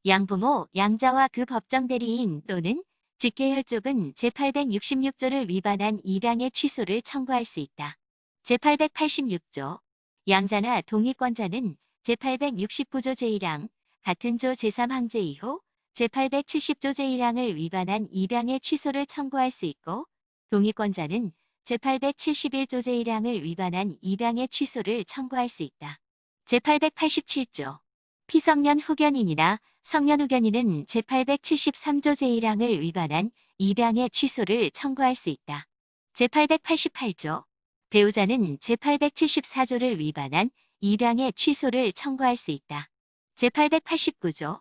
양부모, 양자와 그 법정 대리인 또는 직계혈족은 제866조를 위반한 입양의 취소를 청구할 수 있다. 제886조 양자나 동의권자는 제869조 제1항, 같은 조 제3항 제2호, 제870조 제1항을 위반한 입양의 취소를 청구할 수 있고 동의권자는 제871조 제1항을 위반한 입양의 취소를 청구할 수 있다. 제887조 피성년 후견인이나 성년 후견인은 제873조 제1항을 위반한 입양의 취소를 청구할 수 있다. 제888조 배우자는 제874조를 위반한 입양의 취소를 청구할 수 있다. 제889조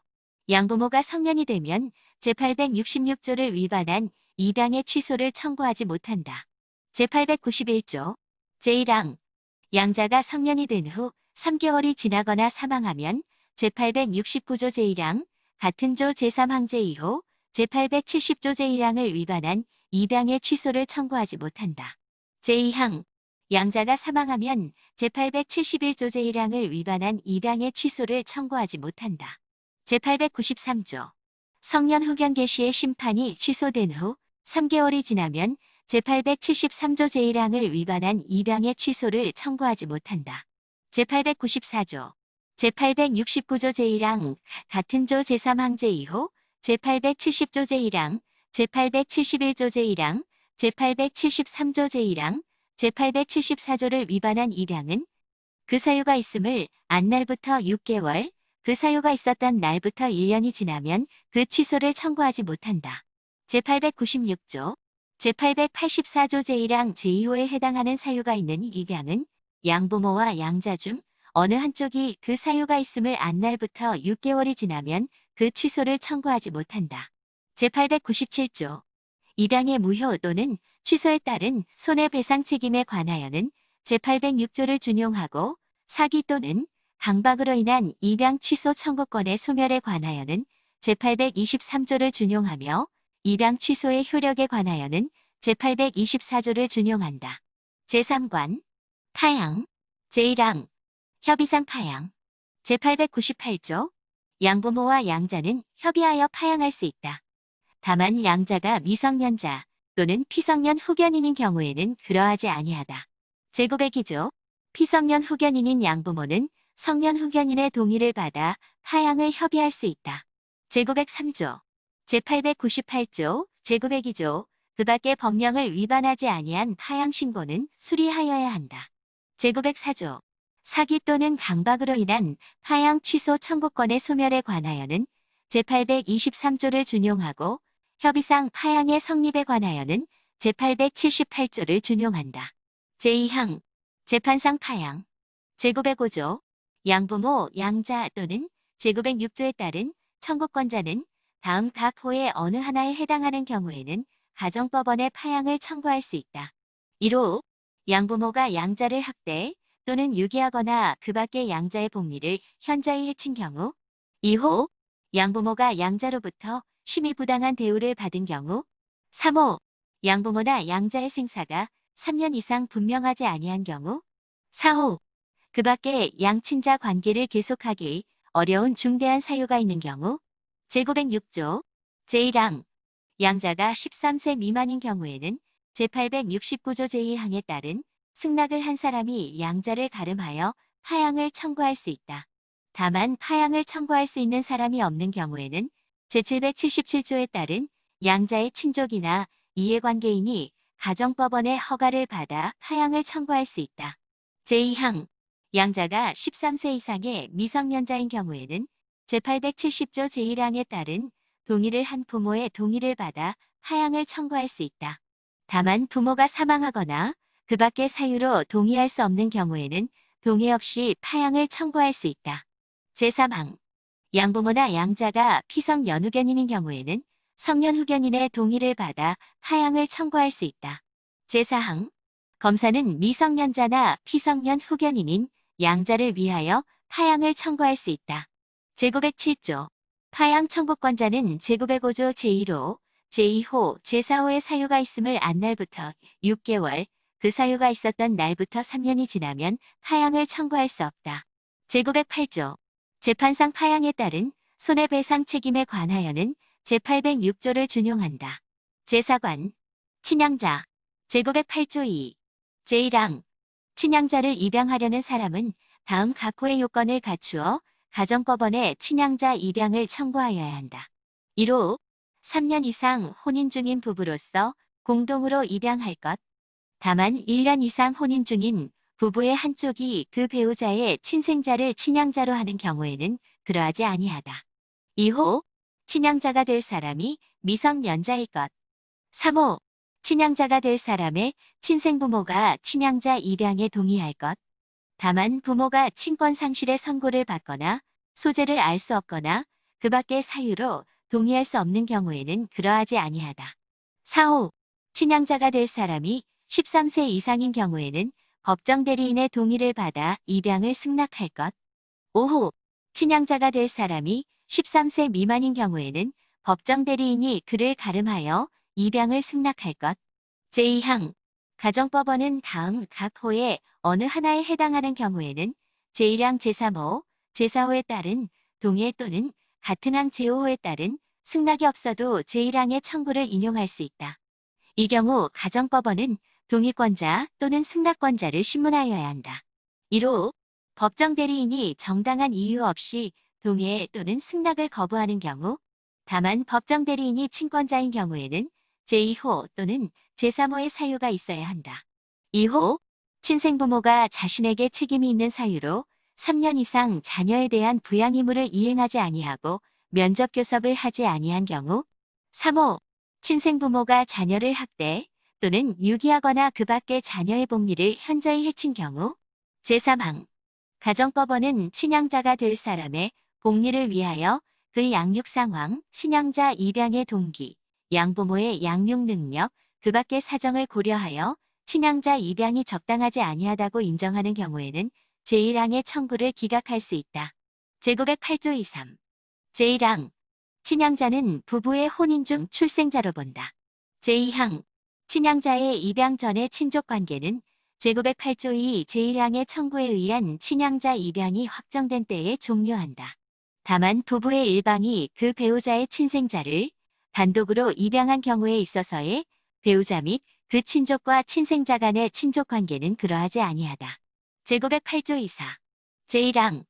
양부모가 성년이 되면 제866조를 위반한 입양의 취소를 청구하지 못한다. 제891조 제1항 양자가 성년이 된 후 3개월이 지나거나 사망하면 제869조 제1항, 같은 조 제3항 제2호, 제870조 제1항을 위반한 입양의 취소를 청구하지 못한다. 제2항 양자가 사망하면 제871조 제1항을 위반한 입양의 취소를 청구하지 못한다. 제893조. 성년 후견 개시의 심판이 취소된 후 3개월이 지나면 제873조 제1항을 위반한 입양의 취소를 청구하지 못한다. 제894조. 제869조 제1항 같은 조 제3항 제2호, 제870조 제1항, 제871조 제1항, 제873조 제1항, 제874조를 위반한 입양은 그 사유가 있음을 안 날부터 6개월, 그 사유가 있었던 날부터 1년이 지나면 그 취소를 청구하지 못한다. 제896조, 제884조 제1항 제2호에 해당하는 사유가 있는 입양은 양부모와 양자 중 어느 한쪽이 그 사유가 있음을 안 날부터 6개월이 지나면 그 취소를 청구하지 못한다. 제897조. 입양의 무효 또는 취소에 따른 손해배상 책임에 관하여는 제806조를 준용하고 사기 또는 강박으로 인한 입양 취소 청구권의 소멸에 관하여는 제823조를 준용하며 입양 취소의 효력에 관하여는 제824조를 준용한다. 제3관. 파양. 제1항. 협의상 파양. 제898조. 양부모와 양자는 협의하여 파양할 수 있다. 다만 양자가 미성년자 또는 피성년 후견인인 경우에는 그러하지 아니하다. 제902조. 피성년 후견인인 양부모는 성년 후견인의 동의를 받아 파양을 협의할 수 있다. 제903조. 제898조, 제902조. 그 밖의 법령을 위반하지 아니한 파양 신고는 수리하여야 한다. 제904조. 사기 또는 강박으로 인한 파양 취소 청구권의 소멸에 관하여는 제823조를 준용하고 협의상 파양의 성립에 관하여는 제878조를 준용한다. 제2항. 재판상 파양. 제905조. 양부모, 양자 또는 제906조에 따른 청구권자는 다음 각 호의 어느 하나에 해당하는 경우에는 가정법원에 파양을 청구할 수 있다. 1호. 양부모가 양자를 학대 또는 유기하거나 그 밖의 양자의 복리를 현저히 해친 경우. 2호. 양부모가 양자로부터 심히 부당한 대우를 받은 경우. 3호. 양부모나 양자의 생사가 3년 이상 분명하지 아니한 경우. 4호. 그 밖에 양친자 관계를 계속하기 어려운 중대한 사유가 있는 경우. 제906조. 제1항. 양자가 13세 미만인 경우에는 제869조 제2항에 따른 승낙을 한 사람이 양자를 가름하여 파양을 청구할 수 있다. 다만 파양을 청구할 수 있는 사람이 없는 경우에는 제777조에 따른 양자의 친족이나 이해관계인이 가정법원의 허가를 받아 파양을 청구할 수 있다. 제2항. 양자가 13세 이상의 미성년자인 경우에는 제870조 제1항에 따른 동의를 한 부모의 동의를 받아 파양을 청구할 수 있다. 다만 부모가 사망하거나 그 밖의 사유로 동의할 수 없는 경우에는 동의 없이 파양을 청구할 수 있다. 제3항. 양부모나 양자가 피성년후견인인 경우에는 성년후견인의 동의를 받아 파양을 청구할 수 있다. 제4항. 검사는 미성년자나 피성년후견인인 양자를 위하여 파양을 청구할 수 있다. 제907조. 파양 청구권자는 제905조 제1호, 제2호, 제4호의 사유가 있음을 안 날부터 6개월, 그 사유가 있었던 날부터 3년이 지나면 파양을 청구할 수 없다. 제908조. 재판상 파양에 따른 손해배상 책임에 관하여는 제806조를 준용한다. 제4관. 친양자. 제908조 2. 제1항. 친양자를 입양하려는 사람은 다음 각 호의 요건을 갖추어 가정법원에 친양자 입양을 청구하여야 한다. 1호. 3년 이상 혼인 중인 부부로서 공동으로 입양할 것. 다만 1년 이상 혼인 중인 부부의 한쪽이 그 배우자의 친생자를 친양자로 하는 경우에는 그러하지 아니하다. 2호. 친양자가 될 사람이 미성년자일 것. 3호. 친양자가 될 사람의 친생부모가 친양자 입양에 동의할 것. 다만 부모가 친권 상실의 선고를 받거나 소재를 알 수 없거나 그 밖의 사유로 동의할 수 없는 경우에는 그러하지 아니하다. 4호. 친양자가 될 사람이 13세 이상인 경우에는 법정 대리인의 동의를 받아 입양을 승낙할 것. 5호. 친양자가 될 사람이 13세 미만인 경우에는 법정 대리인이 그를 가름하여 입양을 승낙할 것. 제2항. 가정법원은 다음 각 호의 어느 하나에 해당하는 경우에는 제1항 제3호, 제4호에 따른 동일 또는 같은 항 제5호에 따른 승낙이 없어도 제1항의 청구를 인용할 수 있다. 이 경우 가정법원은 동의권자 또는 승낙권자를 신문하여야 한다. 1호 법정 대리인이 정당한 이유 없이 동의 또는 승낙을 거부하는 경우, 다만 법정 대리인이 친권자인 경우에는 제2호 또는 제3호의 사유가 있어야 한다. 2호 친생부모가 자신에게 책임이 있는 사유로 3년 이상 자녀에 대한 부양 의무를 이행하지 아니하고 면접교섭을 하지 아니한 경우, 3호 친생부모가 자녀를 학대 또는 유기하거나 그 밖의 자녀의 복리를 현저히 해친 경우, 제3항 가정법원은 친양자가 될 사람의 복리를 위하여 그 양육 상황, 신양자 입양의 동기, 양부모의 양육 능력, 그 밖의 사정을 고려하여 친양자 입양이 적당하지 아니하다고 인정하는 경우에는 제1항의 청구를 기각할 수 있다. 제908조 23. 제1항 친양자는 부부의 혼인 중 출생자로 본다. 제2항 친양자의 입양 전의 친족관계는 제908조 2 제1항의 청구에 의한 친양자 입양이 확정된 때에 종료한다. 다만 부부의 일방이 그 배우자의 친생자를 단독으로 입양한 경우에 있어서의 배우자 및 그 친족과 친생자 간의 친족관계는 그러하지 아니하다. 제908조 24. 제1항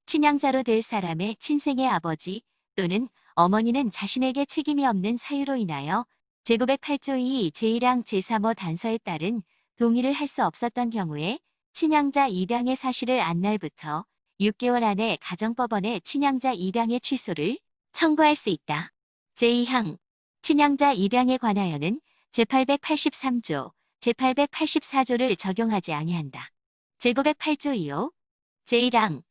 친양자로 될 사람의 친생의 아버지 또는 어머니는 자신에게 책임이 없는 사유로 인하여 제908조 2 제1항 제3호 단서에 따른 동의를 할 수 없었던 경우에 친양자 입양의 사실을 안 날부터 6개월 안에 가정법원에 친양자 입양의 취소를 청구할 수 있다. 제2항 친양자 입양에 관하여는 제883조, 제884조를 적용하지 아니한다. 제908조 2호 제1항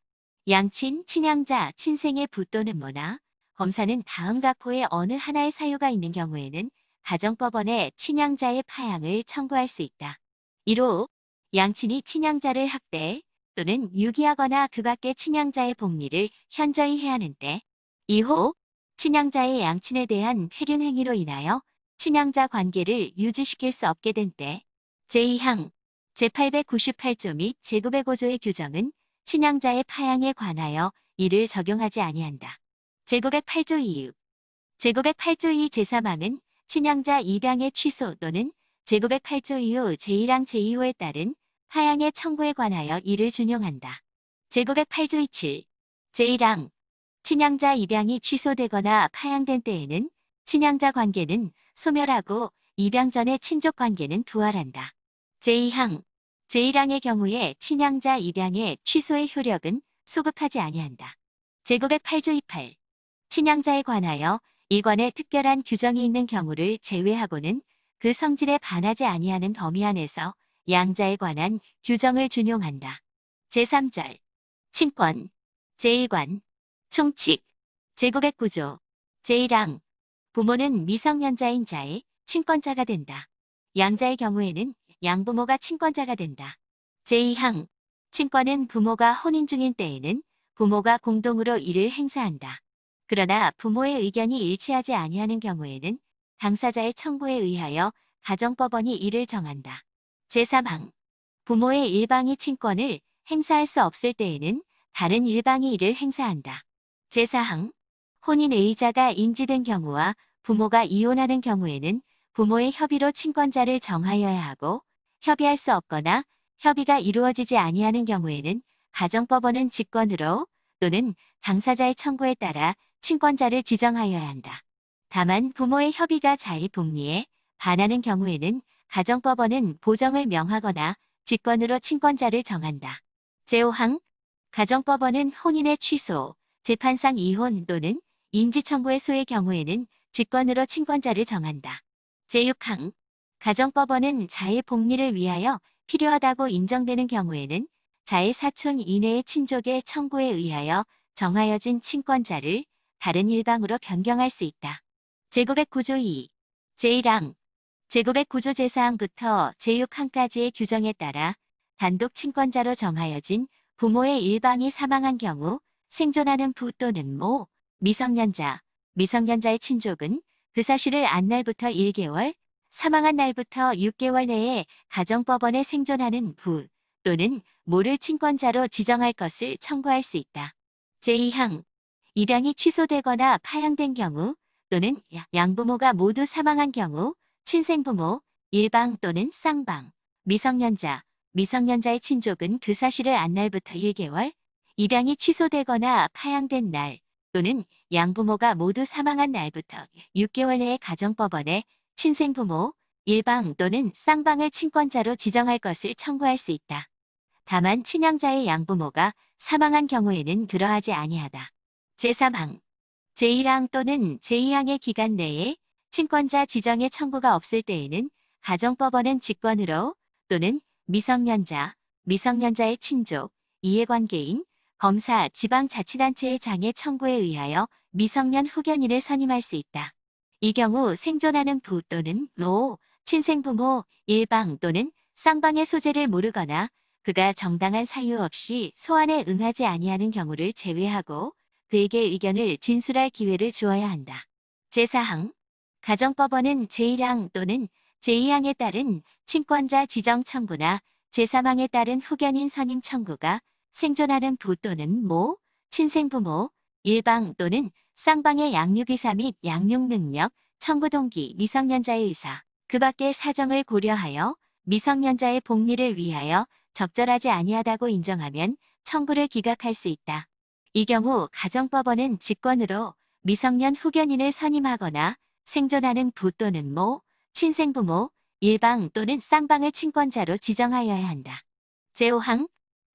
양친, 친양자, 친생의 부 또는 모나, 검사는 다음 각 호의 어느 하나의 사유가 있는 경우에는 가정법원에 친양자의 파양을 청구할 수 있다. 1호 양친이 친양자를 학대 또는 유기하거나 그 밖의 친양자의 복리를 현저히 해하는 때, 2호 친양자의 양친에 대한 폐륜 행위로 인하여 친양자 관계를 유지시킬 수 없게 된 때, 제2항 제898조 및 제905조의 규정은 친양자의 파양에 관하여 이를 적용하지 아니한다. 제908조 이유 제908조 2 제3항은 친양자 입양의 취소 또는 제908조 이후 제1항 제2호에 따른 파양의 청구에 관하여 이를 준용한다. 제908조 27 제1항 친양자 입양이 취소되거나 파양된 때에는 친양자 관계는 소멸하고 입양 전의 친족 관계는 부활한다. 제2항 제1항의 경우에 친양자 입양의 취소의 효력은 소급하지 아니한다. 제908조 28 친양자에 관하여 이관에 특별한 규정이 있는 경우를 제외하고는 그 성질에 반하지 아니하는 범위 안에서 양자에 관한 규정을 준용한다. 제3절 친권 제1관 총칙 제909조 제1항 부모는 미성년자인 자의 친권자가 된다. 양자의 경우에는 양부모가 친권자가 된다. 제2항 친권은 부모가 혼인 중인 때에는 부모가 공동으로 이를 행사한다. 그러나 부모의 의견이 일치하지 아니하는 경우에는 당사자의 청구에 의하여 가정법원이 이를 정한다. 제3항 부모의 일방이 친권을 행사할 수 없을 때에는 다른 일방이 이를 행사한다. 제4항 혼인 의의자가 인지된 경우와 부모가 이혼하는 경우에는 부모의 협의로 친권자를 정하여야 하고, 협의할 수 없거나 협의가 이루어지지 아니하는 경우에는 가정법원은 직권으로 또는 당사자의 청구에 따라 친권자를 지정하여야 한다. 다만 부모의 협의가 자의 복리에 반하는 경우에는 가정법원은 보정을 명하거나 직권으로 친권자를 정한다. 제5항 가정법원은 혼인의 취소, 재판상 이혼 또는 인지청구의 소의 경우에는 직권으로 친권자를 정한다. 제6항 가정법원은 자의 복리를 위하여 필요하다고 인정되는 경우에는 자의 사촌 이내의 친족의 청구에 의하여 정하여진 친권자를 다른 일방으로 변경할 수 있다. 제909조 2 제1항 제909조 제4항부터 제6항까지의 규정에 따라 단독 친권자로 정하여진 부모의 일방이 사망한 경우 생존하는 부 또는 모, 미성년자의 친족은 그 사실을 안 날부터 1개월 사망한 날부터 6개월 내에 가정법원에 생존하는 부 또는 모를 친권자로 지정할 것을 청구할 수 있다. 제2항 입양이 취소되거나 파양된 경우 또는 양부모가 모두 사망한 경우 친생부모, 일방 또는 쌍방, 미성년자, 미성년자의 친족은 그 사실을 안 날부터 1개월, 입양이 취소되거나 파양된 날 또는 양부모가 모두 사망한 날부터 6개월 내에 가정법원에 친생부모, 일방 또는 쌍방을 친권자로 지정할 것을 청구할 수 있다. 다만 친양자의 양부모가 사망한 경우에는 그러하지 아니하다. 제3항 제1항 또는 제2항의 기간 내에 친권자 지정의 청구가 없을 때에는 가정법원은 직권으로 또는 미성년자, 미성년자의 친족, 이해관계인, 검사, 지방자치단체의 장애 청구에 의하여 미성년 후견인을 선임할 수 있다. 이 경우 생존하는 부 또는 모, 친생부모, 일방 또는 쌍방의 소재를 모르거나 그가 정당한 사유 없이 소환에 응하지 아니하는 경우를 제외하고 그에게 의견을 진술할 기회를 주어야 한다. 제4항 가정법원은 제1항 또는 제2항에 따른 친권자 지정 청구나 제3항에 따른 후견인 선임 청구가 생존하는 부 또는 모, 친생부모, 일방 또는 쌍방의 양육의사 및 양육능력, 청구 동기, 미성년자의 의사, 그 밖의 사정을 고려하여 미성년자의 복리를 위하여 적절하지 아니하다고 인정하면 청구를 기각할 수 있다. 이 경우 가정법원은 직권으로 미성년 후견인을 선임하거나 생존하는 부 또는 모, 친생부모, 일방 또는 쌍방을 친권자로 지정하여야 한다. 제5항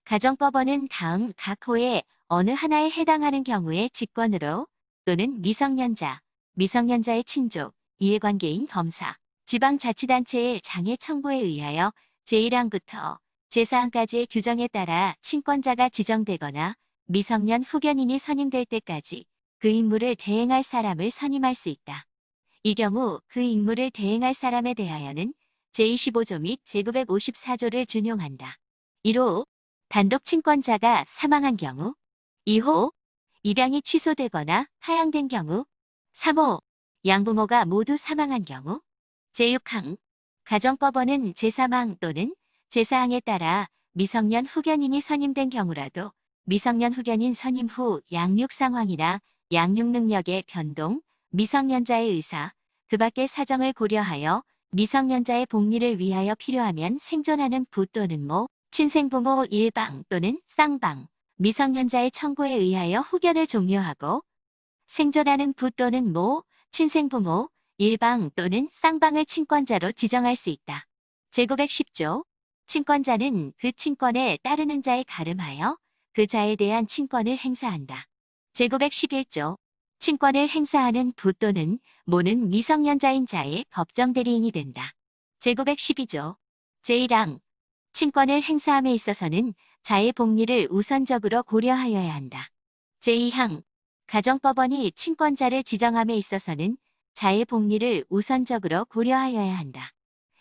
가정법원은 다음 각 호의 어느 하나에 해당하는 경우에 직권으로 또는 미성년자, 미성년자의 친족, 이해관계인 검사, 지방자치단체의 장애 청구에 의하여 제1항부터 제4항까지의 규정에 따라 친권자가 지정되거나 미성년 후견인이 선임될 때까지 그 임무를 대행할 사람을 선임할 수 있다. 이 경우 그 임무를 대행할 사람에 대하여는 제25조 및 제954조를 준용한다. 1호 단독 친권자가 사망한 경우 2호 입양이 취소되거나 하향된 경우 3호 양부모가 모두 사망한 경우 제6항 가정법원은 제3항 또는 제4항에 따라 미성년 후견인이 선임된 경우라도 미성년 후견인 선임 후 양육 상황이나 양육 능력의 변동, 미성년자의 의사, 그 밖의 사정을 고려하여 미성년자의 복리를 위하여 필요하면 생존하는 부 또는 모, 친생부모 일방 또는 쌍방, 미성년자의 청구에 의하여 후견을 종료하고 생존하는 부 또는 모, 친생부모, 일방 또는 쌍방을 친권자로 지정할 수 있다. 제910조 친권자는 그 친권에 따르는 자에 가름하여 그 자에 대한 친권을 행사한다. 제911조 친권을 행사하는 부 또는 모는 미성년자인 자의 법정 대리인이 된다. 제912조 제1항 친권을 행사함에 있어서는 자의 복리를 우선적으로 고려하여야 한다. 제2항 가정법원이 친권자를 지정함에 있어서는 자의 복리를 우선적으로 고려하여야 한다.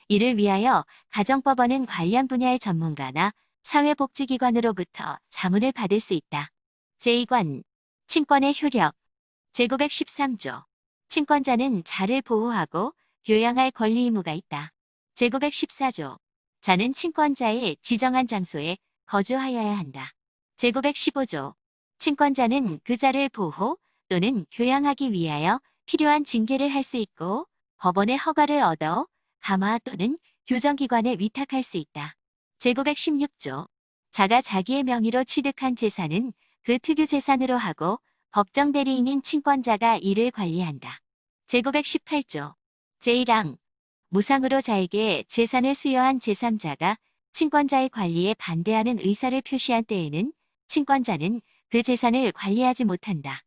이를 위하여 가정법원은 관련 분야의 전문가나 사회복지기관으로부터 자문을 받을 수 있다. 제2관 친권의 효력 제913조 친권자는 자를 보호하고 교양할 권리 의무가 있다. 제914조 자는 친권자의 지정한 장소에 거주하여야 한다. 제915조 친권자는 그 자를 보호 또는 교양하기 위하여 필요한 징계를 할 수 있고 법원의 허가를 얻어 감화 또는 교정기관에 위탁할 수 있다. 제916조 자가 자기의 명의로 취득한 재산은 그 특유 재산으로 하고 법정 대리인인 친권자가 이를 관리한다. 제918조 제1항 무상으로 자에게 재산을 수여한 제3자가 친권자의 관리에 반대하는 의사를 표시한 때에는 친권자는 그 재산을 관리하지 못한다.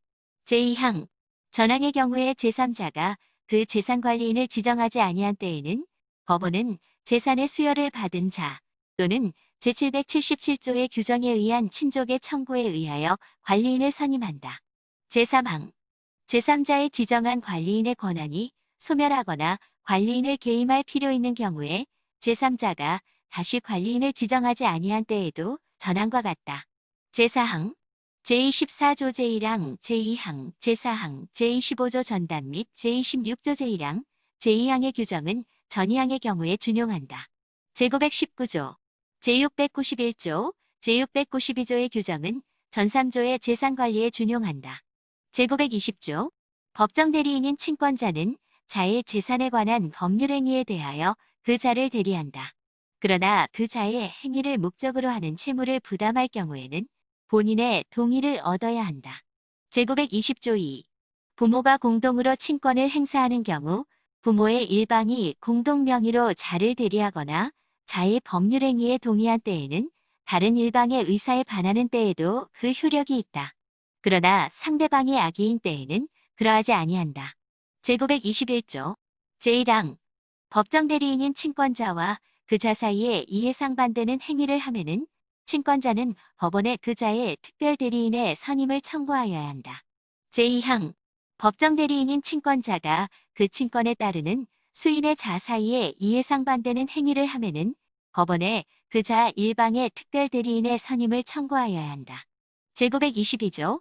제2항 전항의 경우에 제3자가 그 재산관리인을 지정하지 아니한 때에는 법원은 재산의 수여를 받은 자 또는 제777조의 규정에 의한 친족의 청구에 의하여 관리인을 선임한다. 제3항 제3자의 지정한 관리인의 권한이 소멸하거나 관리인을 개임할 필요 있는 경우에 제3자가 다시 관리인을 지정하지 아니한 때에도 전항과 같다. 제4항 제24조 제1항, 제2항, 제4항, 제25조 전단 및 제26조 제1항, 제2항의 규정은 전이항의 경우에 준용한다. 제919조, 제691조, 제692조의 규정은 전3조의 재산관리에 준용한다. 제920조, 법정대리인인 친권자는 자의 재산에 관한 법률행위에 대하여 그 자를 대리한다. 그러나 그 자의 행위를 목적으로 하는 채무를 부담할 경우에는 본인의 동의를 얻어야 한다. 제920조 2. 부모가 공동으로 친권을 행사하는 경우 부모의 일방이 공동 명의로 자를 대리하거나 자의 법률행위에 동의한 때에는 다른 일방의 의사에 반하는 때에도 그 효력이 있다. 그러나 상대방이 악의인 때에는 그러하지 아니한다. 제921조 제1항 법정대리인인 친권자와 그 자 사이에 이해상반되는 행위를 하면은 친권자는 법원에 그 자의 특별대리인의 선임을 청구하여야 한다. 제2항 법정대리인인 친권자가 그 친권에 따르는 수인의 자 사이에 이해상반되는 행위를 하면은 법원에 그 자 일방의 특별대리인의 선임을 청구하여야 한다. 제922조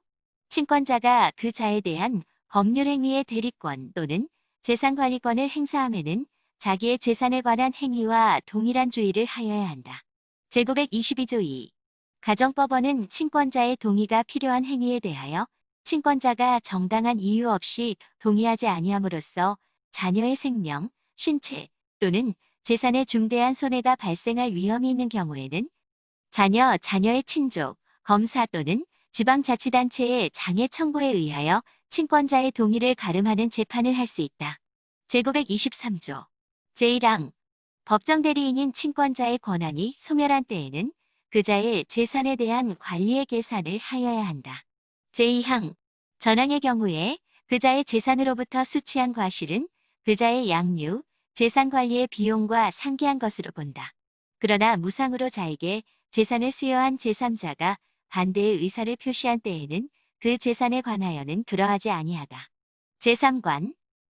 친권자가 그 자에 대한 법률행위의 대리권 또는 재산관리권을 행사하면은 자기의 재산에 관한 행위와 동일한 주의를 하여야 한다. 제922조 2. 가정법원은 친권자의 동의가 필요한 행위에 대하여 친권자가 정당한 이유 없이 동의하지 아니함으로써 자녀의 생명, 신체 또는 재산에 중대한 손해가 발생할 위험이 있는 경우에는 자녀의 친족, 검사 또는 지방자치단체의 장애 청구에 의하여 친권자의 동의를 가름하는 재판을 할 수 있다. 제923조 제1항 법정대리인인 친권자의 권한이 소멸한 때에는 그자의 재산에 대한 관리의 계산을 하여야 한다. 제2항 전항의 경우에 그자의 재산으로부터 수취한 과실은 그자의 양육, 재산관리의 비용과 상기한 것으로 본다. 그러나 무상으로 자에게 재산을 수여한 제3자가 반대의 의사를 표시한 때에는 그 재산에 관하여는 그러하지 아니하다. 제3관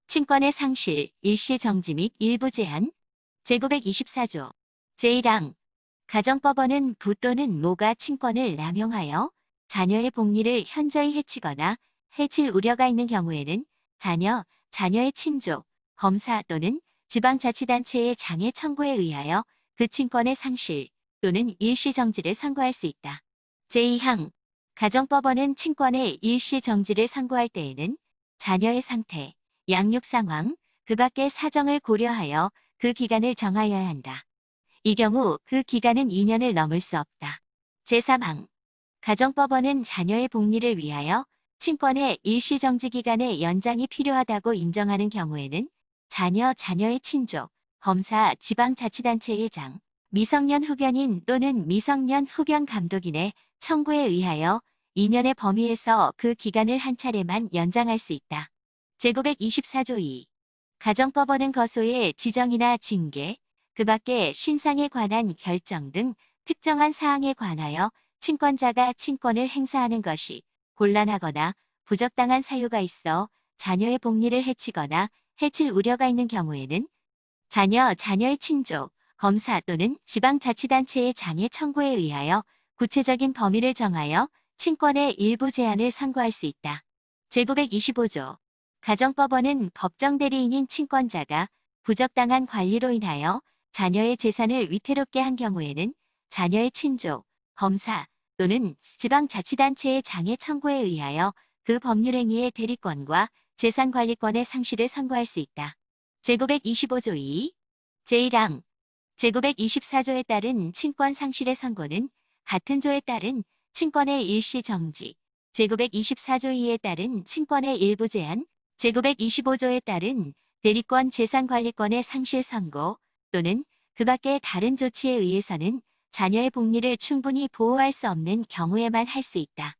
친권의 상실, 일시정지 및 일부 제한 제924조 제1항 가정법원은 부 또는 모가 친권을 남용하여 자녀의 복리를 현저히 해치거나 해칠 우려가 있는 경우에는 자녀의 친족, 검사 또는 지방자치단체의 장애 청구에 의하여 그 친권의 상실 또는 일시정지를 선고할 수 있다. 제2항 가정법원은 친권의 일시정지를 선고할 때에는 자녀의 상태, 양육 상황, 그 밖의 사정을 고려하여 그 기간을 정하여야 한다. 이 경우 그 기간은 2년을 넘을 수 없다. 제3항 가정법원은 자녀의 복리를 위하여 친권의 일시정지 기간의 연장이 필요하다고 인정하는 경우에는 자녀의 친족, 검사, 지방자치단체의 장, 미성년 후견인 또는 미성년 후견 감독인의 청구에 의하여 2년의 범위에서 그 기간을 한 차례만 연장할 수 있다. 제924조 2. 가정법원은 거소의 지정이나 징계, 그 밖의 신상에 관한 결정 등 특정한 사항에 관하여 친권자가 친권을 행사하는 것이 곤란하거나 부적당한 사유가 있어 자녀의 복리를 해치거나 해칠 우려가 있는 경우에는 자녀의 친족, 검사 또는 지방자치단체의 장애 청구에 의하여 구체적인 범위를 정하여 친권의 일부 제한을 선고할 수 있다. 제925조 가정법원은 법정대리인인 친권자가 부적당한 관리로 인하여 자녀의 재산을 위태롭게 한 경우에는 자녀의 친족, 검사 또는 지방자치단체의 장애 청구에 의하여 그 법률행위의 대리권과 재산관리권의 상실을 선고할 수 있다. 제925조 2. 제1항 제924조에 따른 친권 상실의 선고는 같은 조에 따른 친권의 일시정지, 제924조 2에 따른 친권의 일부 제한, 제925조에 따른 대리권 재산관리권의 상실 선고 또는 그 밖의 다른 조치에 의해서는 자녀의 복리를 충분히 보호할 수 없는 경우에만 할 수 있다.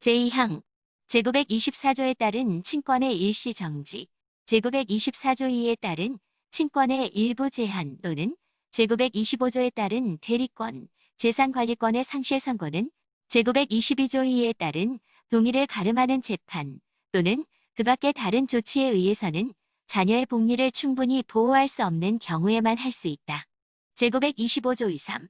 제2항 제924조에 따른 친권의 일시정지, 제924조 2에 따른 친권의 일부 제한 또는 제925조에 따른 대리권, 재산관리권의 상실 선고는 제922조 2에 따른 동의를 가름하는 재판 또는 그 밖의 다른 조치에 의해서는 자녀의 복리를 충분히 보호할 수 없는 경우에만 할 수 있다. 제925조 2.3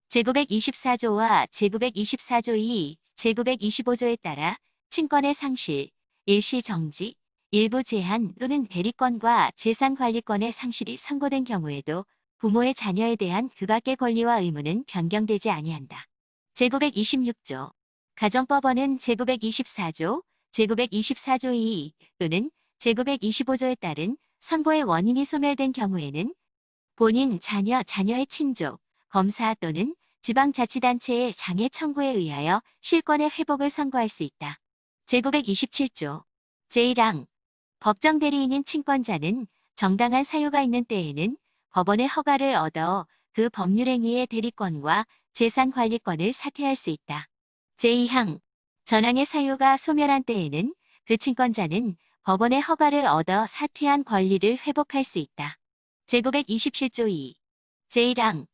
제924조와 제924조 2, 제925조에 따라 친권의 상실, 일시정지, 일부 제한 또는 대리권과 재산관리권의 상실이 선고된 경우에도 부모의 자녀에 대한 그 밖의 권리와 의무는 변경되지 아니한다. 제926조 가정법원은 제924조, 제924조 2 또는 제925조에 따른 선고의 원인이 소멸된 경우에는 본인, 자녀, 자녀의 친족, 검사 또는 지방자치단체의 장애 청구에 의하여 실권의 회복을 선고할 수 있다. 제927조 제1항 법정 대리인인 친권자는 정당한 사유가 있는 때에는 법원의 허가를 얻어 그 법률행위의 대리권과 재산관리권을 사퇴할 수 있다. 제2항 전항의 사유가 소멸한 때에는 그 친권자는 법원의 허가를 얻어 사퇴한 권리를 회복할 수 있다. 제927조 2 제1항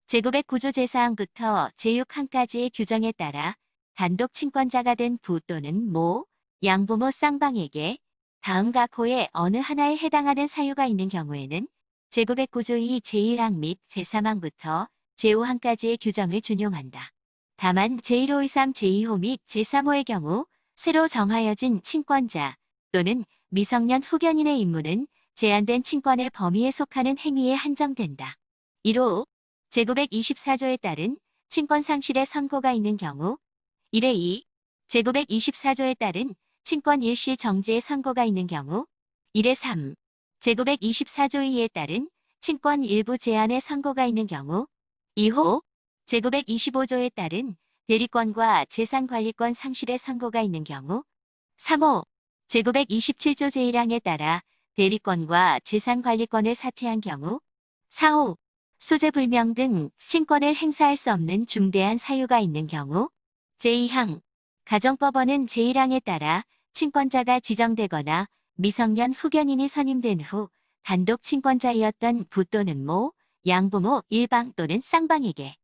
제909조 제4항부터 제6항까지의 규정에 따라 단독 친권자가 된 부 또는 모, 양부모 쌍방에게 다음 각호의 어느 하나에 해당하는 사유가 있는 경우에는 제909조 2 제1항 및 제3항부터 제5항까지의 규정을 준용한다. 다만 제1호 23 제2호 및 제3호의 경우 새로 정하여진 친권자 또는 미성년 후견인의 임무는 제한된 친권의 범위에 속하는 행위에 한정된다. 1호 제924조에 따른 친권 상실의 선고가 있는 경우 1회 2 제924조에 따른 친권 일시 정지의 선고가 있는 경우 1회 3 제924조 2에 따른 친권 일부 제한의 선고가 있는 경우 2호 제925조에 따른 대리권과 재산관리권 상실의 선고가 있는 경우 3호 제927조 제1항에 따라 대리권과 재산관리권을 사퇴한 경우 4호 소재불명 등 친권을 행사할 수 없는 중대한 사유가 있는 경우 제2항 가정법원은 제1항에 따라 친권자가 지정되거나 미성년 후견인이 선임된 후 단독 친권자이었던 부 또는 모, 양부모 일방 또는 쌍방에게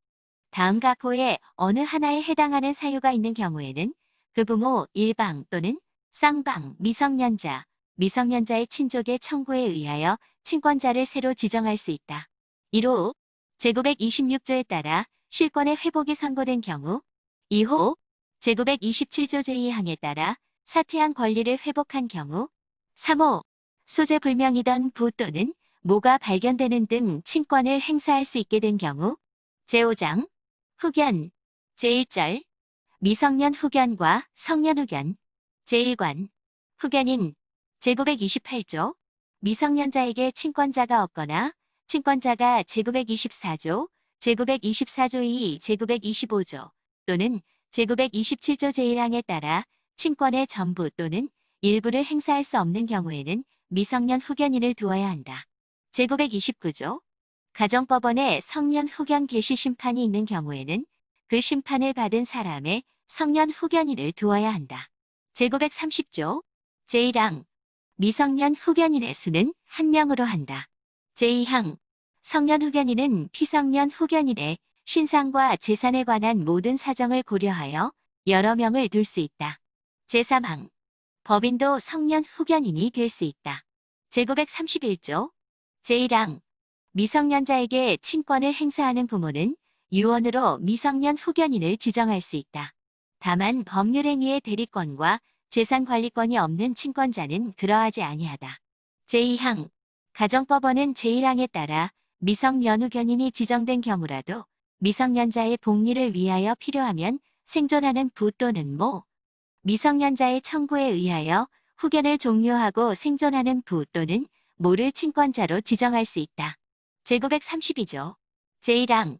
다음 각호의 어느 하나에 해당하는 사유가 있는 경우에는 그 부모 일방 또는 쌍방 미성년자, 미성년자의 친족의 청구에 의하여 친권자를 새로 지정할 수 있다. 1호 제926조에 따라 실권의 회복이 선고된 경우 2호 제927조 제2항에 따라 사퇴한 권리를 회복한 경우 3호 소재불명이던 부 또는 모가 발견되는 등 친권을 행사할 수 있게 된 경우 제5장 후견 제1절 미성년 후견과 성년 후견 제1관 후견인 제928조 미성년자에게 친권자가 없거나 친권자가 제924조, 제924조 2, 제925조 또는 제927조 제1항에 따라 친권의 전부 또는 일부를 행사할 수 없는 경우에는 미성년 후견인을 두어야 한다. 제929조 가정법원에 성년 후견 개시 심판이 있는 경우에는 그 심판을 받은 사람의 성년 후견인을 두어야 한다. 제930조 제1항 미성년 후견인의 수는 1명으로 한다. 제2항 성년 후견인은 피성년 후견인의 신상과 재산에 관한 모든 사정을 고려하여 여러 명을 둘 수 있다. 제3항 법인도 성년 후견인이 될 수 있다. 제931조 제1항 미성년자에게 친권을 행사하는 부모는 유언으로 미성년 후견인을 지정할 수 있다. 다만 법률행위의 대리권과 재산관리권이 없는 친권자는 그러하지 아니하다. 제2항 가정법원은 제1항에 따라 미성년 후견인이 지정된 경우라도 미성년자의 복리를 위하여 필요하면 생존하는 부 또는 모, 미성년자의 청구에 의하여 후견을 종료하고 생존하는 부 또는 모를 친권자로 지정할 수 있다. 제932조 제1항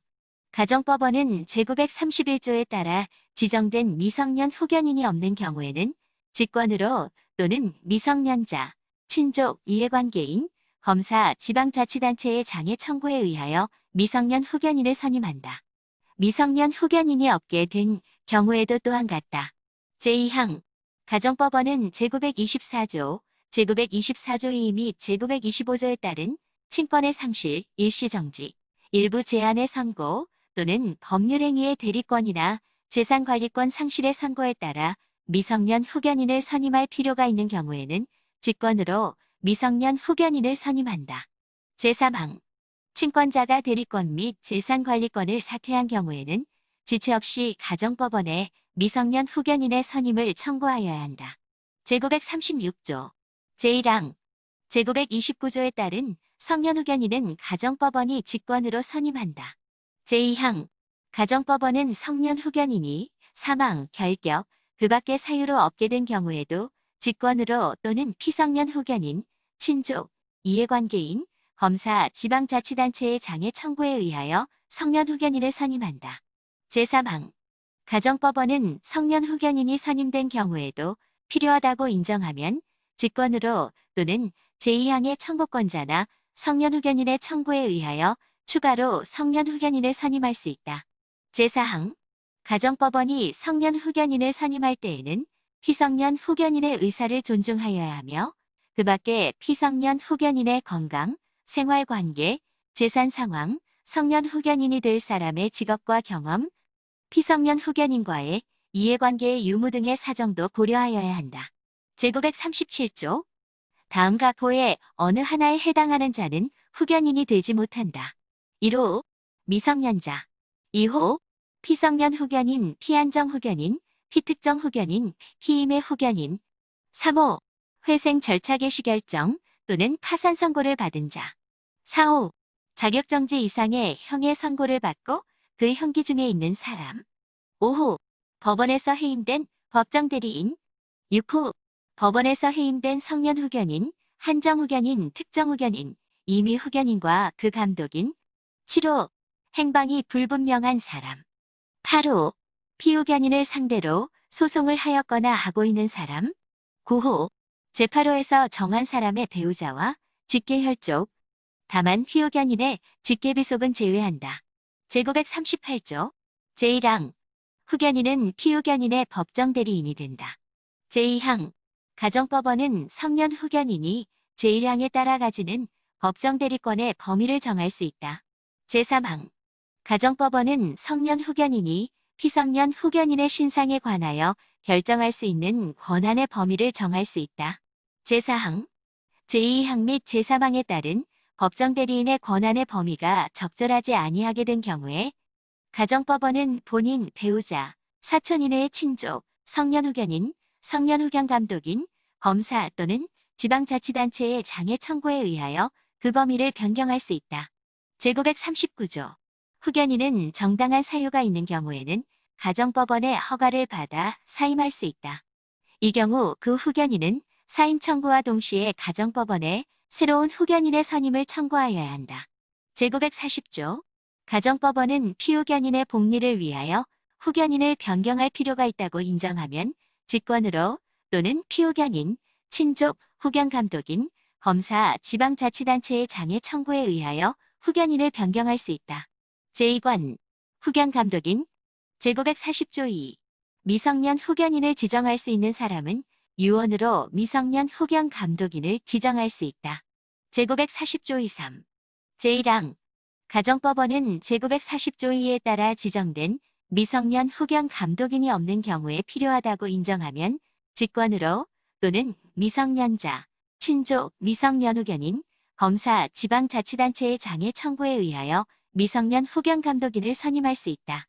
가정법원은 제931조에 따라 지정된 미성년 후견인이 없는 경우에는 직권으로 또는 미성년자, 친족, 이해관계인, 검사, 지방자치단체의 장애 청구에 의하여 미성년 후견인을 선임한다. 미성년 후견인이 없게 된 경우에도 또한 같다. 제2항 가정법원은 제924조, 제924조 2 및 제925조에 따른 친권의 상실, 일시정지, 일부 제한의 선고 또는 법률행위의 대리권이나 재산관리권 상실의 선고에 따라 미성년 후견인을 선임할 필요가 있는 경우에는 직권으로 미성년 후견인을 선임한다. 제3항 친권자가 대리권 및 재산관리권을 사퇴한 경우에는 지체 없이 가정법원에 미성년 후견인의 선임을 청구하여야 한다. 제936조 제1항 제929조에 따른 성년후견인은 가정법원이 직권으로 선임한다. 제2항 가정법원은 성년후견인이 사망, 결격, 그 밖의 사유로 없게 된 경우에도 직권으로 또는 피성년후견인, 친족, 이해관계인, 검사, 지방자치단체의 장애 청구에 의하여 성년후견인을 선임한다. 제3항 가정법원은 성년후견인이 선임된 경우에도 필요하다고 인정하면 직권으로 또는 제2항의 청구권자나 성년후견인의 청구에 의하여 추가로 성년후견인을 선임할 수 있다. 제4항 가정법원이 성년후견인을 선임할 때에는 피성년 후견인의 의사를 존중하여야 하며 그 밖에 피성년 후견인의 건강, 생활관계, 재산 상황, 성년 후견인이 될 사람의 직업과 경험, 피성년 후견인과의 이해관계의 유무 등의 사정도 고려하여야 한다. 제937조 다음 각호의 어느 하나에 해당하는 자는 후견인이 되지 못한다. 1호 미성년자 2호 피성년 후견인, 피한정 후견인, 피특정 후견인, 피임의 후견인 3호 회생 절차 개시 결정 또는 파산 선고를 받은 자 4호 자격정지 이상의 형의 선고를 받고 그 형기 중에 있는 사람 5호 법원에서 해임된 법정대리인 6호 법원에서 해임된 성년후견인, 한정후견인, 특정후견인, 임의후견인과 그 감독인 7호 행방이 불분명한 사람 8호 피후견인을 상대로 소송을 하였거나 하고 있는 사람 9호 제8호에서 정한 사람의 배우자와 직계혈족 다만 피후견인의 직계비속은 제외한다. 제938조 제1항 후견인은 피후견인의 법정대리인이 된다. 제2항 가정법원은 성년 후견인이 제1항에 따라 가지는 법정대리권의 범위를 정할 수 있다. 제3항 가정법원은 성년 후견인이 피성년 후견인의 신상에 관하여 결정할 수 있는 권한의 범위를 정할 수 있다. 제4항 제2항 및 제3항에 따른 법정대리인의 권한의 범위가 적절하지 아니하게 된 경우에 가정법원은 본인, 배우자, 사촌 이내의 친족, 성년후견인, 성년후견감독인, 검사 또는 지방자치단체의 장애 청구에 의하여 그 범위를 변경할 수 있다. 제939조 후견인은 정당한 사유가 있는 경우에는 가정법원의 허가를 받아 사임할 수 있다. 이 경우 그 후견인은 사임 청구와 동시에 가정법원에 새로운 후견인의 선임을 청구하여야 한다. 제940조 가정법원은 피후견인의 복리를 위하여 후견인을 변경할 필요가 있다고 인정하면 직권으로 또는 피후견인, 친족, 후견감독인, 검사, 지방자치단체의 장애 청구에 의하여 후견인을 변경할 수 있다. 제2관 후견감독인 제940조 2 미성년 후견인을 지정할 수 있는 사람은 유언으로 미성년 후견감독인을 지정할 수 있다. 제940조 2.3 제1항 가정법원은 제940조 2에 따라 지정된 미성년 후견감독인이 없는 경우에 필요하다고 인정하면 직권으로 또는 미성년자, 친족, 미성년 후견인, 검사, 지방자치단체의 장애 청구에 의하여 미성년 후견감독인을 선임할 수 있다.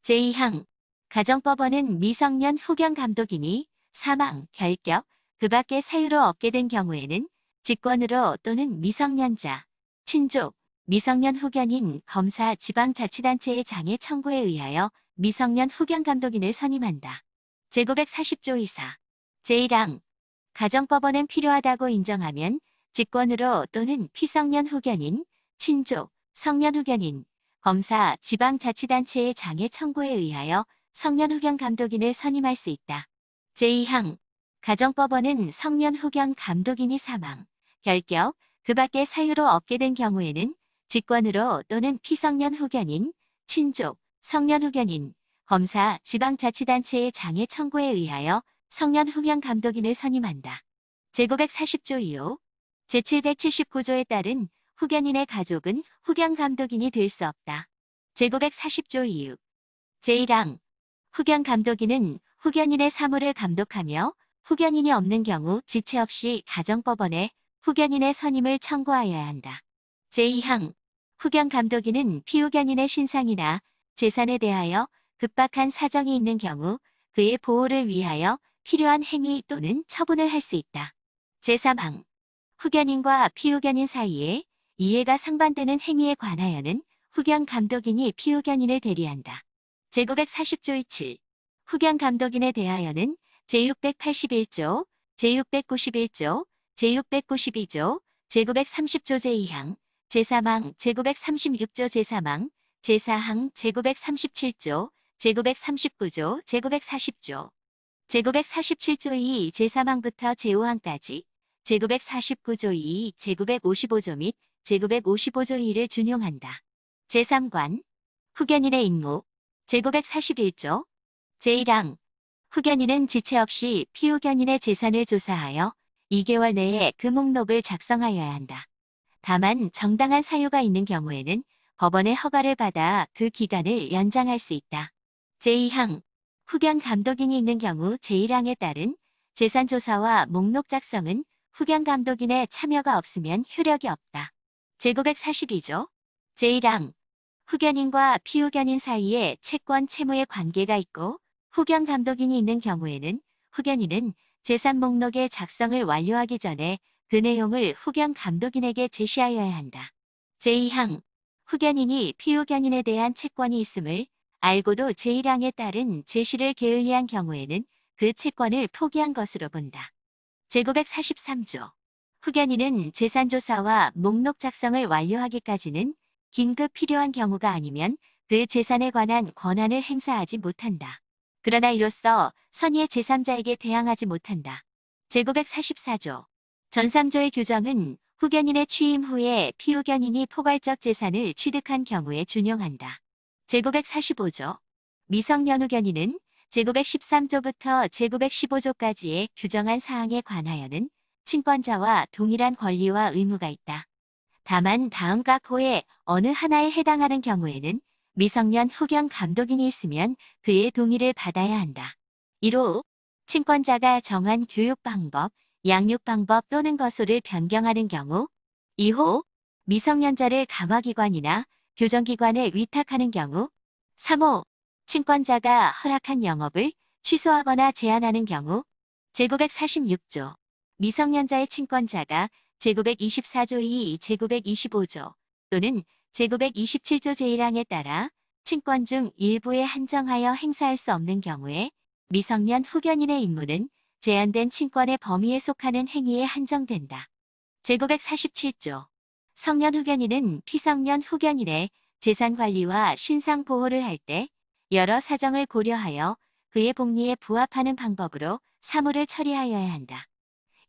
제2항 가정법원은 미성년 후견감독인이 사망, 결격, 그 밖의 사유로 없게 된 경우에는 직권으로 또는 미성년자, 친족, 미성년 후견인, 검사, 지방자치단체의 장애 청구에 의하여 미성년 후견감독인을 선임한다. 제940조 2사 제1항 가정법원은 필요하다고 인정하면 직권으로 또는 피성년 후견인, 친족, 성년 후견인, 검사, 지방자치단체의 장애 청구에 의하여 성년 후견감독인을 선임할 수 있다. 제2항 가정법원은 성년 후견감독인이 사망, 결격, 그 밖의 사유로 없게 된 경우에는 직권으로 또는 피성년 후견인, 친족, 성년 후견인, 검사, 지방자치단체의 장애 청구에 의하여 성년 후견감독인을 선임한다. 제940조 2호 제779조에 따른 후견인의 가족은 후견감독인이 될 수 없다. 제940조 2 제1항 후견감독인은 후견인의 사무를 감독하며 후견인이 없는 경우 지체 없이 가정법원에 후견인의 선임을 청구하여야 한다. 제2항 후견감독인은 피후견인의 신상이나 재산에 대하여 급박한 사정이 있는 경우 그의 보호를 위하여 필요한 행위 또는 처분을 할 수 있다. 제3항 후견인과 피후견인 사이에 이해가 상반되는 행위에 관하여는 후견 감독인이 피후견인을 대리한다. 제940조의 7. 후견 감독인에 대하여는 제681조, 제691조, 제692조, 제930조 제2항, 제3항, 제936조 제3항, 제4항, 제937조, 제939조, 제940조, 제947조 2 제3항부터 제5항까지, 제949조 2, 제955조 및 제955조 2를 준용한다. 제3관 후견인의 임무 제941조 제1항 후견인은 지체 없이 피후견인의 재산을 조사하여 2개월 내에 그 목록을 작성하여야 한다. 다만 정당한 사유가 있는 경우에는 법원의 허가를 받아 그 기간을 연장할 수 있다. 제2항 후견 감독인이 있는 경우 제1항에 따른 재산조사와 목록 작성은 후견 감독인의 참여가 없으면 효력이 없다. 제942조 제1항 후견인과 피후견인 사이에 채권 채무의 관계가 있고 후견 감독인이 있는 경우에는 후견인은 재산 목록의 작성을 완료하기 전에 그 내용을 후견 감독인에게 제시하여야 한다. 제2항 후견인이 피후견인에 대한 채권이 있음을 알고도 제1항에 따른 제시를 게을리한 경우에는 그 채권을 포기한 것으로 본다. 제943조 후견인은 재산조사와 목록 작성을 완료하기까지는 긴급 필요한 경우가 아니면 그 재산에 관한 권한을 행사하지 못한다. 그러나 이로써 선의의 제3자에게 대항하지 못한다. 제944조 전3조의 규정은 후견인의 취임 후에 피후견인이 포괄적 재산을 취득한 경우에 준용한다. 제945조 미성년 후견인은 제913조부터 제915조까지의 규정한 사항에 관하여는 친권자와 동일한 권리와 의무가 있다. 다만 다음 각 호의 어느 하나에 해당하는 경우에는 미성년 후견 감독인이 있으면 그의 동의를 받아야 한다. 1호 친권자가 정한 교육 방법, 양육 방법 또는 거소를 변경하는 경우 2호 미성년자를 감화기관이나 교정기관에 위탁하는 경우 3호 친권자가 허락한 영업을 취소하거나 제한하는 경우 제946조 미성년자의 친권자가 제924조 2, 제925조 또는 제927조 제1항에 따라 친권 중 일부에 한정하여 행사할 수 없는 경우에 미성년 후견인의 임무는 제한된 친권의 범위에 속하는 행위에 한정된다. 제947조 성년 후견인은 피성년 후견인의 재산관리와 신상보호를 할 때 여러 사정을 고려하여 그의 복리에 부합하는 방법으로 사무를 처리하여야 한다.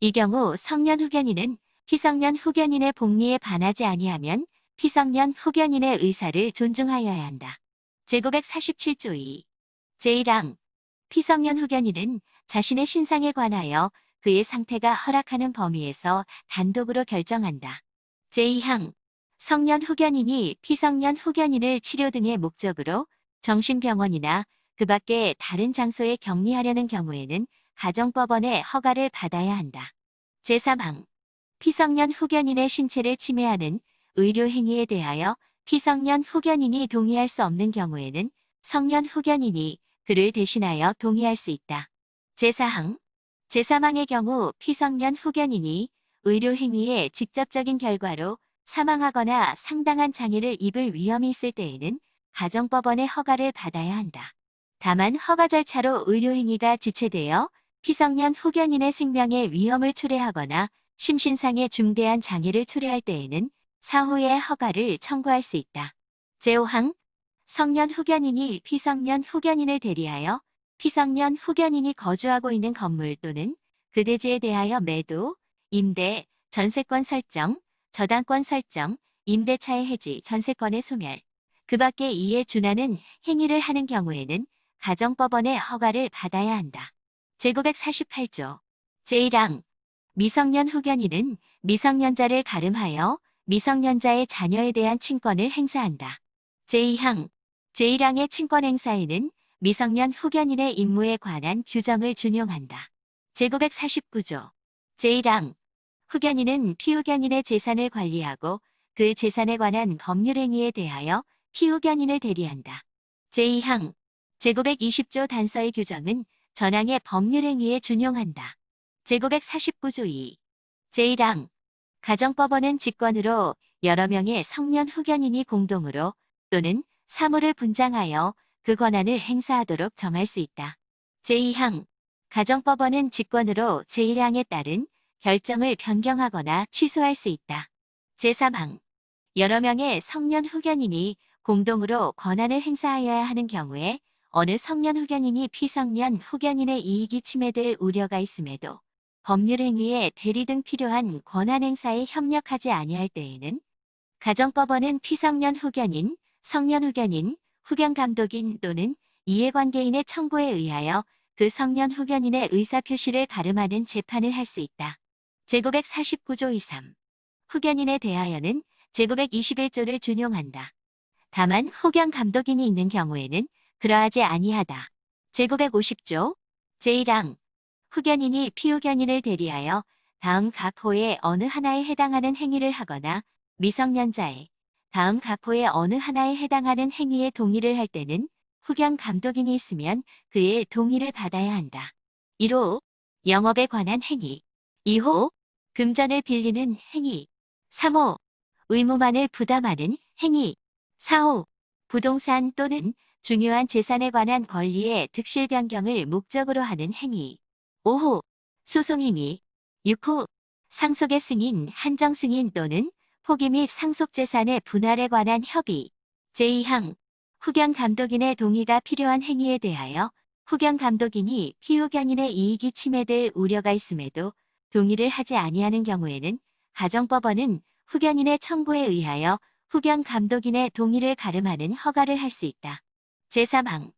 이 경우 성년 후견인은 피성년 후견인의 복리에 반하지 아니하면 피성년 후견인의 의사를 존중하여야 한다. 제947조 2 제1항 피성년 후견인은 자신의 신상에 관하여 그의 상태가 허락하는 범위에서 단독으로 결정한다. 제2항 성년 후견인이 피성년 후견인을 치료 등의 목적으로 정신병원이나 그 밖의 다른 장소에 격리하려는 경우에는 가정법원의 허가를 받아야 한다. 제3항 피성년 후견인의 신체를 침해하는 의료행위에 대하여 피성년 후견인이 동의할 수 없는 경우에는 성년 후견인이 그를 대신하여 동의할 수 있다. 제4항 제3항의 경우 피성년 후견인이 의료행위의 직접적인 결과로 사망하거나 상당한 장애를 입을 위험이 있을 때에는 가정법원의 허가를 받아야 한다. 다만 허가 절차로 의료행위가 지체되어 피성년 후견인의 생명에 위험을 초래하거나 심신상의 중대한 장애를 초래할 때에는 사후의 허가를 청구할 수 있다. 제5항 성년 후견인이 피성년 후견인을 대리하여 피성년 후견인이 거주하고 있는 건물 또는 그 대지에 대하여 매도, 임대, 전세권 설정, 저당권 설정, 임대차의 해지, 전세권의 소멸, 그 밖에 이에 준하는 행위를 하는 경우에는 가정법원의 허가를 받아야 한다. 제948조 제1항 미성년 후견인은 미성년자를 가름하여 미성년자의 자녀에 대한 친권을 행사한다. 제2항 제1항의 친권 행사에는 미성년 후견인의 임무에 관한 규정을 준용한다. 제949조 제1항 후견인은 피후견인의 재산을 관리하고 그 재산에 관한 법률 행위에 대하여 피후견인을 대리한다. 제2항 제920조 단서의 규정은 전항의 법률 행위에 준용한다. 제949조 2 제1항 가정법원은 직권으로 여러 명의 성년 후견인이 공동으로 또는 사무를 분장하여 그 권한을 행사하도록 정할 수 있다. 제2항 가정법원은 직권으로 제1항에 따른 결정을 변경하거나 취소할 수 있다. 제3항 여러 명의 성년 후견인이 공동으로 권한을 행사하여야 하는 경우에 어느 성년 후견인이 피성년 후견인의 이익이 침해될 우려가 있음에도 법률 행위에 대리 등 필요한 권한 행사에 협력하지 아니할 때에는 가정법원은 피성년 후견인, 성년 후견인, 후견 감독인 또는 이해관계인의 청구에 의하여 그 성년 후견인의 의사표시를 가름하는 재판을 할 수 있다. 제949조 2.3 후견인에 대하여는 제921조를 준용한다. 다만 후견 감독인이 있는 경우에는 그러하지 아니하다. 제950조 제1항 후견인이 피후견인을 대리하여 다음 각 호의 어느 하나에 해당하는 행위를 하거나 미성년자의 다음 각 호의 어느 하나에 해당하는 행위에 동의를 할 때는 후견 감독인이 있으면 그의 동의를 받아야 한다. 1호 영업에 관한 행위 2호 금전을 빌리는 행위 3호 의무만을 부담하는 행위 4호 부동산 또는 중요한 재산에 관한 권리의 득실 변경을 목적으로 하는 행위 5호 소송행위 6호 상속의 승인, 한정 승인 또는 포기 및 상속재산의 분할에 관한 협의 제2항 후견 감독인의 동의가 필요한 행위에 대하여 후견 감독인이 피후견인의 이익이 침해될 우려가 있음에도 동의를 하지 아니하는 경우에는 가정법원은 후견인의 청구에 의하여 후견 감독인의 동의를 가름하는 허가를 할 수 있다. 제3항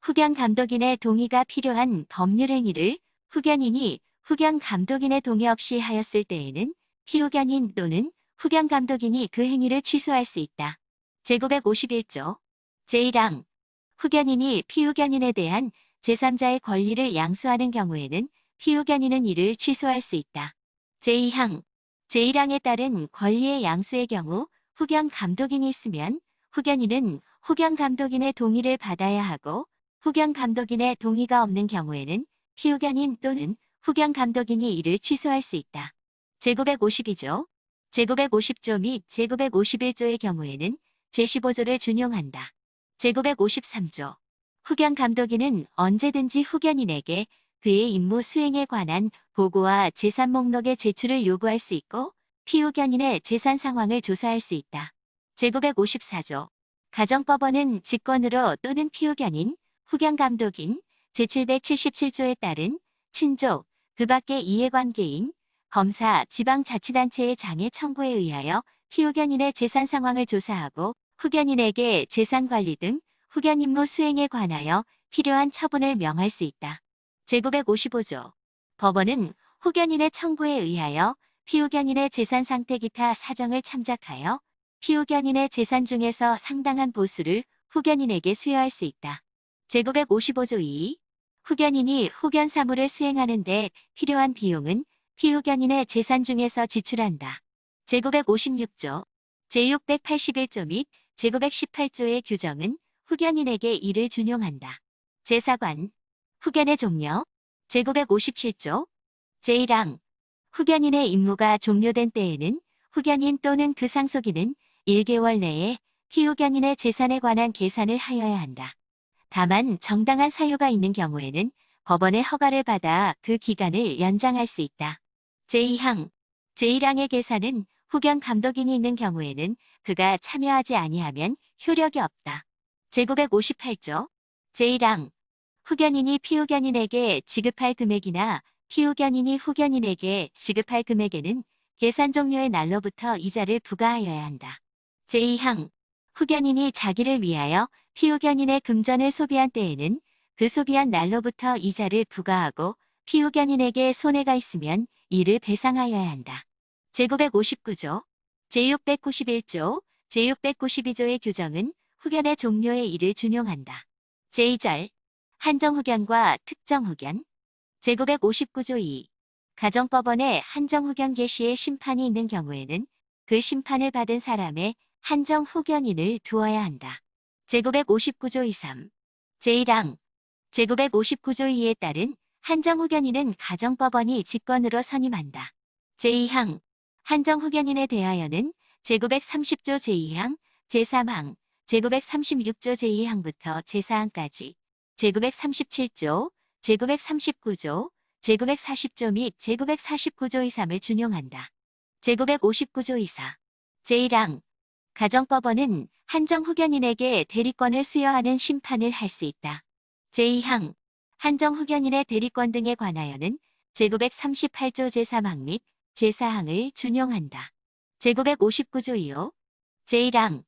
후견 감독인의 동의가 필요한 법률 행위를 후견인이 후견 감독인의 동의 없이 하였을 때에는 피후견인 또는 후견 감독인이 그 행위를 취소할 수 있다. 제951조 제1항 후견인이 피후견인에 대한 제3자의 권리를 양수하는 경우에는 피후견인은 이를 취소할 수 있다. 제2항 제1항에 따른 권리의 양수의 경우 후견 감독인이 있으면 후견인은 후견 감독인의 동의를 받아야 하고 후견 감독인의 동의가 없는 경우에는 피후견인 또는 후견 감독인이 이를 취소할 수 있다. 제952조 제950조 및 제951조의 경우에는 제15조를 준용한다. 제953조 후견 감독인은 언제든지 후견인에게 그의 임무 수행에 관한 보고와 재산 목록의 제출을 요구할 수 있고 피후견인의 재산 상황을 조사할 수 있다. 제954조 가정법원은 직권으로 또는 피후견인, 후견 감독인, 제777조에 따른 친족, 그 밖의 이해관계인, 검사, 지방자치단체의 장애 청구에 의하여 피후견인의 재산 상황을 조사하고 후견인에게 재산 관리 등 후견 임무 수행에 관하여 필요한 처분을 명할 수 있다. 제955조 법원은 후견인의 청구에 의하여 피후견인의 재산 상태 기타 사정을 참작하여 피후견인의 재산 중에서 상당한 보수를 후견인에게 수여할 수 있다. 제955조 2 후견인이 후견 사무를 수행하는 데 필요한 비용은 피후견인의 재산 중에서 지출한다. 제956조 제681조 및 제918조의 규정은 후견인에게 이를 준용한다. 제4관 후견의 종료 제957조 제1항 후견인의 임무가 종료된 때에는 후견인 또는 그 상속인은 1개월 내에 피후견인의 재산에 관한 계산을 하여야 한다. 다만 정당한 사유가 있는 경우에는 법원의 허가를 받아 그 기간을 연장할 수 있다. 제2항 제1항의 계산은 후견 감독인이 있는 경우에는 그가 참여하지 아니하면 효력이 없다. 제958조 제1항 후견인이 피후견인에게 지급할 금액이나 피후견인이 후견인에게 지급할 금액에는 계산 종료의 날로부터 이자를 부과하여야 한다. 제2항 후견인이 자기를 위하여 피후견인의 금전을 소비한 때에는 그 소비한 날로부터 이자를 부과하고 피후견인에게 손해가 있으면 이를 배상하여야 한다. 제959조 제691조 제692조의 규정은 후견의 종료에 이를 준용한다. 제2절 한정후견과 특정후견 제959조 2 가정법원에 한정후견 개시의 심판이 있는 경우에는 그 심판을 받은 사람의 한정후견인을 두어야 한다. 제959조 2.3 제1항 제959조 2에 따른 한정후견인은 가정법원이 직권으로 선임한다. 제2항 한정후견인에 대하여는 제930조 제2항, 제3항, 제936조 제2항부터 제4항까지, 제937조, 제939조, 제940조 및 제949조 이3을 준용한다. 제959조 이4. 제1항 가정법원은 한정후견인에게 대리권을 수여하는 심판을 할 수 있다. 제2항 한정후견인의 대리권 등에 관하여는 제938조 제3항 및 제4항을 준용한다. 제959조 2호 제1항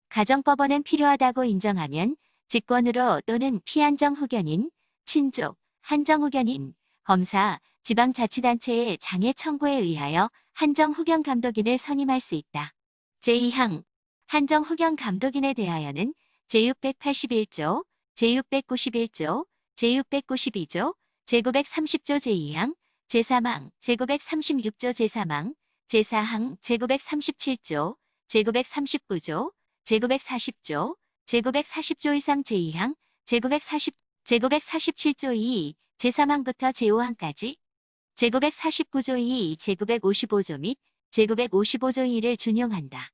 가정법원은 필요하다고 인정하면 직권으로 또는 피한정후견인, 친족, 한정후견인, 검사, 지방자치단체의 장애 청구에 의하여 한정후견감독인을 선임할 수 있다. 제2항 한정후견감독인에 대하여는 제681조, 제691조, 제692조, 제930조 제2항, 제3항, 제936조 제3항, 제4항, 제937조, 제939조, 제940조, 제940조 이상 제2항, 제947조 2, 제3항부터 제5항까지, 제949조 2, 제955조 및 제955조 2를 준용한다.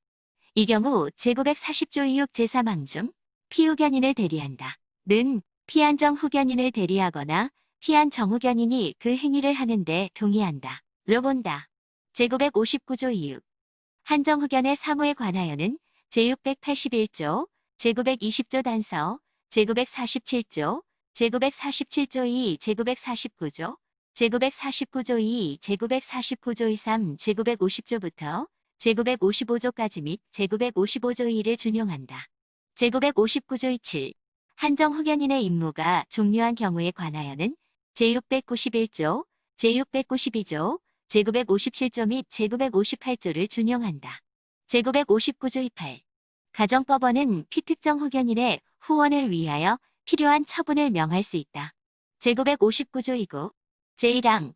이 경우 제940조 2육 제3항 중 피후견인을 대리한다. 는 피한정 후견인을 대리하거나 피한정후견인이 그 행위를 하는데 동의한다. 로 본다. 제959조 2육 한정후견의 사무에 관하여는 제681조, 제920조 단서, 제947조, 제947조 2, 제949조, 제949조 2, 제949조 2, 3, 제950조부터 제955조까지 및 제955조 2를 준용한다. 제959조 27. 한정후견인의 임무가 종료한 경우에 관하여는 제691조, 제692조, 제957조 및 제958조를 준용한다. 제959조 28. 가정법원은 피특정 후견인의 후원을 위하여 필요한 처분을 명할 수 있다. 제959조 2구 제1항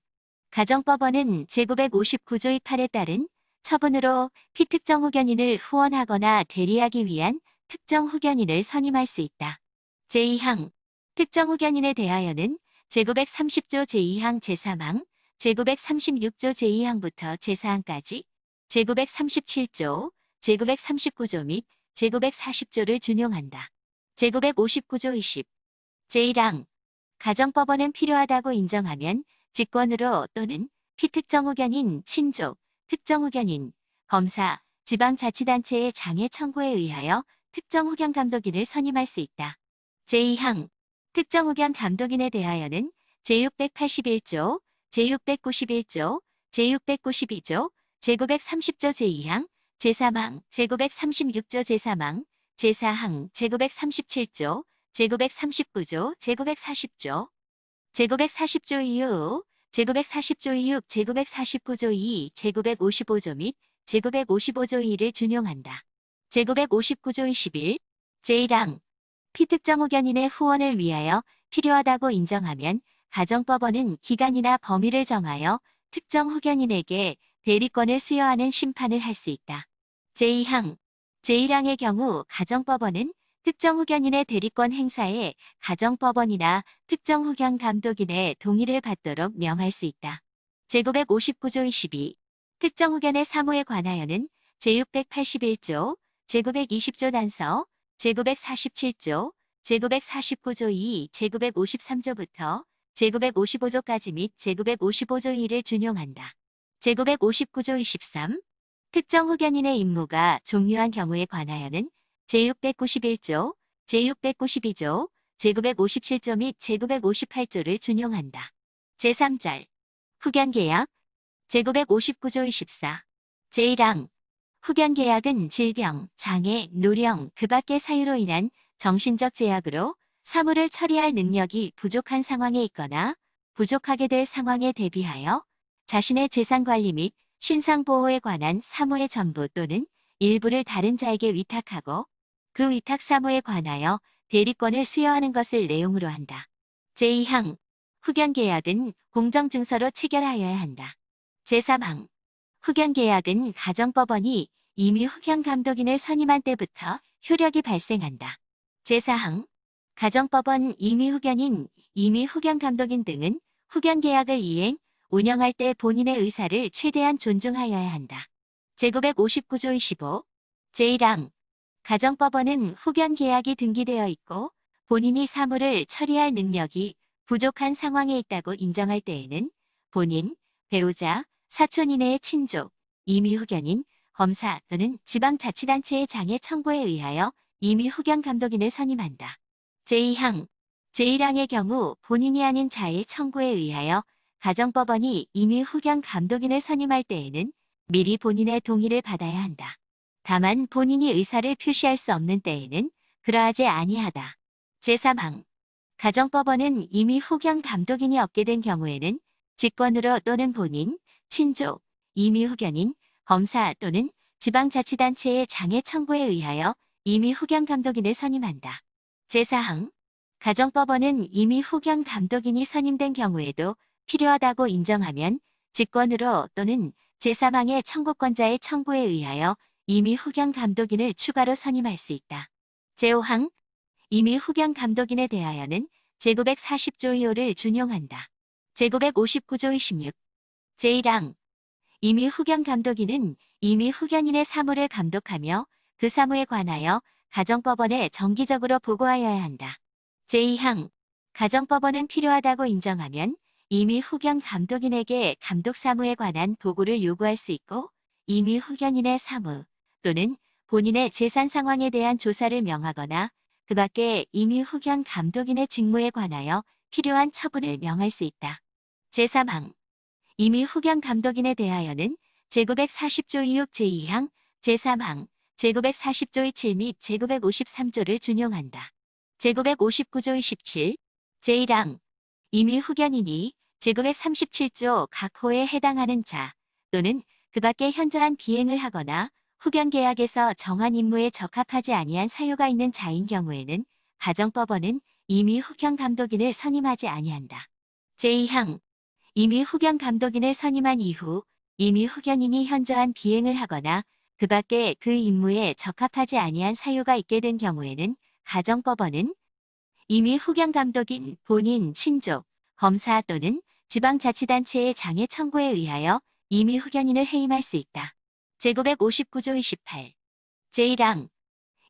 가정법원은 제959조 28에 따른 처분으로 피특정 후견인을 후원하거나 대리하기 위한 특정 후견인을 선임할 수 있다. 제2항 특정 후견인에 대하여는 제930조 제2항 제3항, 제936조 제2항부터 제4항까지, 제937조, 제939조 및 제940조를 준용한다. 제959조 20. 제1항 가정법원은 필요하다고 인정하면 직권으로 또는 피특정 후견인, 친족, 특정 후견인, 검사, 지방자치단체의 장애 청구에 의하여 특정 후견 감독인을 선임할 수 있다. 제2항 특정 후견 감독인에 대하여는 제681조, 제691조, 제692조, 제930조 제2항, 제3항, 제936조 제3항, 제4항, 제937조, 제939조, 제940조, 제940조 이후, 제940조 이후, 제949조 2, 제955조 및 제955조 2를 준용한다. 제959조 21. 제1항 피특정 후견인의 후원을 위하여 필요하다고 인정하면 가정법원은 기간이나 범위를 정하여 특정 후견인에게 대리권을 수여하는 심판을 할 수 있다. 제2항 제1항의 경우 가정법원은 특정 후견인의 대리권 행사에 가정법원이나 특정 후견 감독인의 동의를 받도록 명할 수 있다. 제959조 22. 특정 후견의 사무에 관하여는 제681조, 제920조 단서, 제947조, 제949조 2, 제953조부터 제955조까지 및 제955조 2를 준용한다. 제959조 23. 특정 후견인의 임무가 종료한 경우에 관하여는 제691조, 제692조, 제957조 및 제958조를 준용한다. 제3절 후견계약 제959조 24. 제1항 후견계약은 질병, 장애, 노령, 그 밖의 사유로 인한 정신적 제약으로 사무를 처리할 능력이 부족한 상황에 있거나 부족하게 될 상황에 대비하여 자신의 재산관리 및 신상보호에 관한 사무의 전부 또는 일부를 다른 자에게 위탁하고 그 위탁 사무에 관하여 대리권을 수여하는 것을 내용으로 한다. 제2항 후견계약은 공정증서로 체결하여야 한다. 제3항 후견계약은 가정법원이 이미 후견감독인을 선임한 때부터 효력이 발생한다. 제4항 가정법원 이미 후견인, 이미 후견감독인 등은 후견계약을 이행 운영할 때 본인의 의사를 최대한 존중하여야 한다. 제959조 25. 제1항. 가정법원은 후견 계약이 등기되어 있고 본인이 사무를 처리할 능력이 부족한 상황에 있다고 인정할 때에는 본인, 배우자, 사촌 이내의 친족, 임의 후견인, 검사 또는 지방자치단체의 장애 청구에 의하여 임의 후견 감독인을 선임한다. 제2항. 제1항의 경우 본인이 아닌 자의 청구에 의하여 가정법원이 임의 후견 감독인을 선임할 때에는 미리 본인의 동의를 받아야 한다. 다만 본인이 의사를 표시할 수 없는 때에는 그러하지 아니하다. 제3항. 가정법원은 임의 후견 감독인이 없게 된 경우에는 직권으로 또는 본인, 친족, 임의 후견인, 검사 또는 지방자치단체의 장애 청구에 의하여 임의 후견 감독인을 선임한다. 제4항. 가정법원은 임의 후견 감독인이 선임된 경우에도 필요하다고 인정하면 직권으로 또는 제3항의 청구권자의 청구에 의하여 임의 후견 감독인을 추가로 선임할 수 있다. 제5항. 임의 후견 감독인에 대하여는 제940조 2호를 준용한다. 제959조 26. 제1항. 임의 후견 감독인은 임의 후견인의 사무를 감독하며 그 사무에 관하여 가정법원에 정기적으로 보고하여야 한다. 제2항. 가정법원은 필요하다고 인정하면 임의 후견 감독인에게 감독 사무에 관한 보고를 요구할 수 있고 임의 후견인의 사무 또는 본인의 재산 상황에 대한 조사를 명하거나 그 밖에 임의 후견 감독인의 직무에 관하여 필요한 처분을 명할 수 있다. 제3항. 임의 후견 감독인에 대하여는 제940조 2호 제2항, 제3항, 제940조 27 및 제953조를 준용한다. 제959조 27. 제1항. 임의 후견인이 제937조 각 호에 해당하는 자 또는 그 밖에 현저한 비행을 하거나 후견 계약에서 정한 임무에 적합하지 아니한 사유가 있는 자인 경우에는 가정법원은 임의 후견 감독인을 선임하지 아니한다. 제2항. 임의 후견 감독인을 선임한 이후 임의 후견인이 현저한 비행을 하거나 그 밖에 그 임무에 적합하지 아니한 사유가 있게 된 경우에는 가정법원은 임의 후견 감독인 본인, 친족, 검사 또는 지방자치단체의 장애 청구에 의하여 임의 후견인을 해임할 수 있다. 제959조 28. 제1항.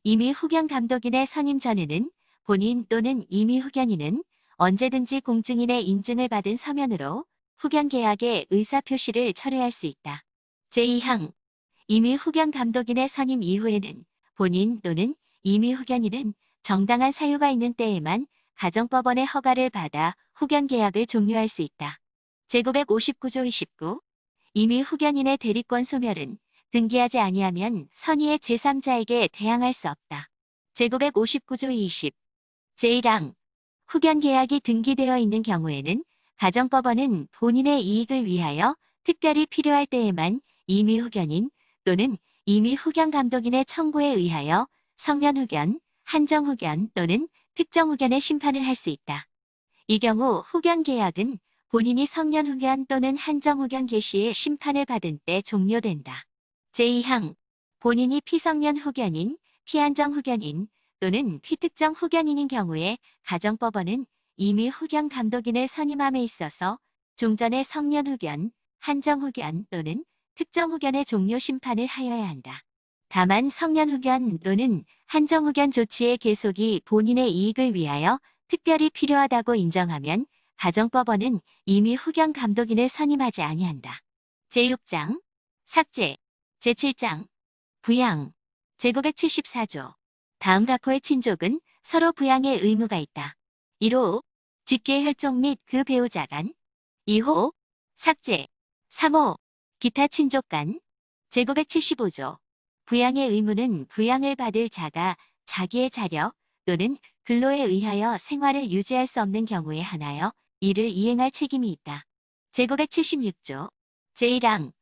임의 후견 감독인의 선임 전에는 본인 또는 임의 후견인은 언제든지 공증인의 인증을 받은 서면으로 후견 계약의 의사표시를 철회할 수 있다. 제2항. 임의 후견 감독인의 선임 이후에는 본인 또는 임의 후견인은 정당한 사유가 있는 때에만 가정법원의 허가를 받아 후견 계약을 종료할 수 있다. 제959조 29. 임의 후견인의 대리권 소멸은 등기하지 아니하면 선의의 제3자에게 대항할 수 없다. 제959조 20. 제1항. 후견 계약이 등기되어 있는 경우에는 가정법원은 본인의 이익을 위하여 특별히 필요할 때에만 임의 후견인 또는 임의 후견 감독인의 청구에 의하여 성면 후견, 한정 후견 또는 특정 후견의 심판을 할 수 있다. 이 경우 후견 계약은 본인이 성년 후견 또는 한정 후견 개시의 심판을 받은 때 종료된다. 제2항. 본인이 피성년 후견인, 피한정 후견인 또는 피특정 후견인인 경우에 가정법원은 임의 후견 감독인을 선임함에 있어서 종전의 성년 후견, 한정 후견 또는 특정 후견의 종료 심판을 하여야 한다. 다만 성년 후견 또는 한정 후견 조치의 계속이 본인의 이익을 위하여 특별히 필요하다고 인정하면 가정법원은 임의 후견 감독인을 선임하지 아니한다. 제6장. 삭제. 제7장. 부양. 제974조. 다음 각 호의 친족은 서로 부양의 의무가 있다. 1호. 직계 혈족 및 그 배우자 간. 2호. 삭제. 3호. 기타 친족 간. 제975조. 부양의 의무는 부양을 받을 자가 자기의 자력 또는 근로에 의하여 생활을 유지할 수 없는 경우에 하나여 이를 이행할 책임이 있다. 제976조. 제1항.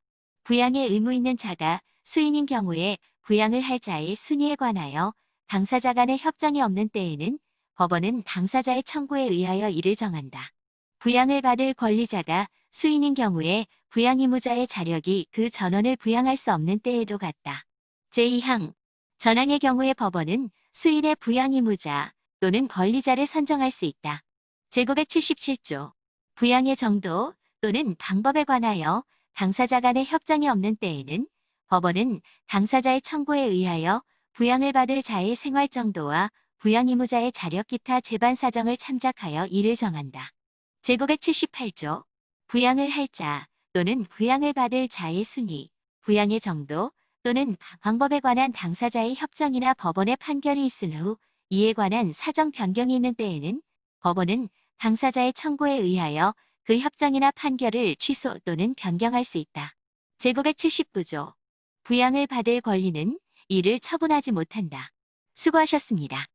부양의 의무 있는 자가 수인인 경우에 부양을 할 자의 순위에 관하여 당사자 간의 협정이 없는 때에는 법원은 당사자의 청구에 의하여 이를 정한다. 부양을 받을 권리자가 수인인 경우에 부양 의무자의 자력이 그 전원을 부양할 수 없는 때에도 같다. 제2항. 전항의 경우에 법원은 수인의 부양 의무자 또는 권리자를 선정할 수 있다. 제977조. 부양의 정도 또는 방법에 관하여 당사자 간의 협정이 없는 때에는 법원은 당사자의 청구에 의하여 부양을 받을 자의 생활 정도와 부양 의무자의 자력 기타 재반 사정을 참작하여 이를 정한다. 제978조 부양을 할 자 또는 부양을 받을 자의 순위, 부양의 정도 또는 방법에 관한 당사자의 협정이나 법원의 판결이 있은 후 이에 관한 사정 변경이 있는 때에는 법원은 당사자의 청구에 의하여 그 협정이나 판결을 취소 또는 변경할 수 있다. 제979조 부양을 받을 권리는 이를 처분하지 못한다. 수고하셨습니다.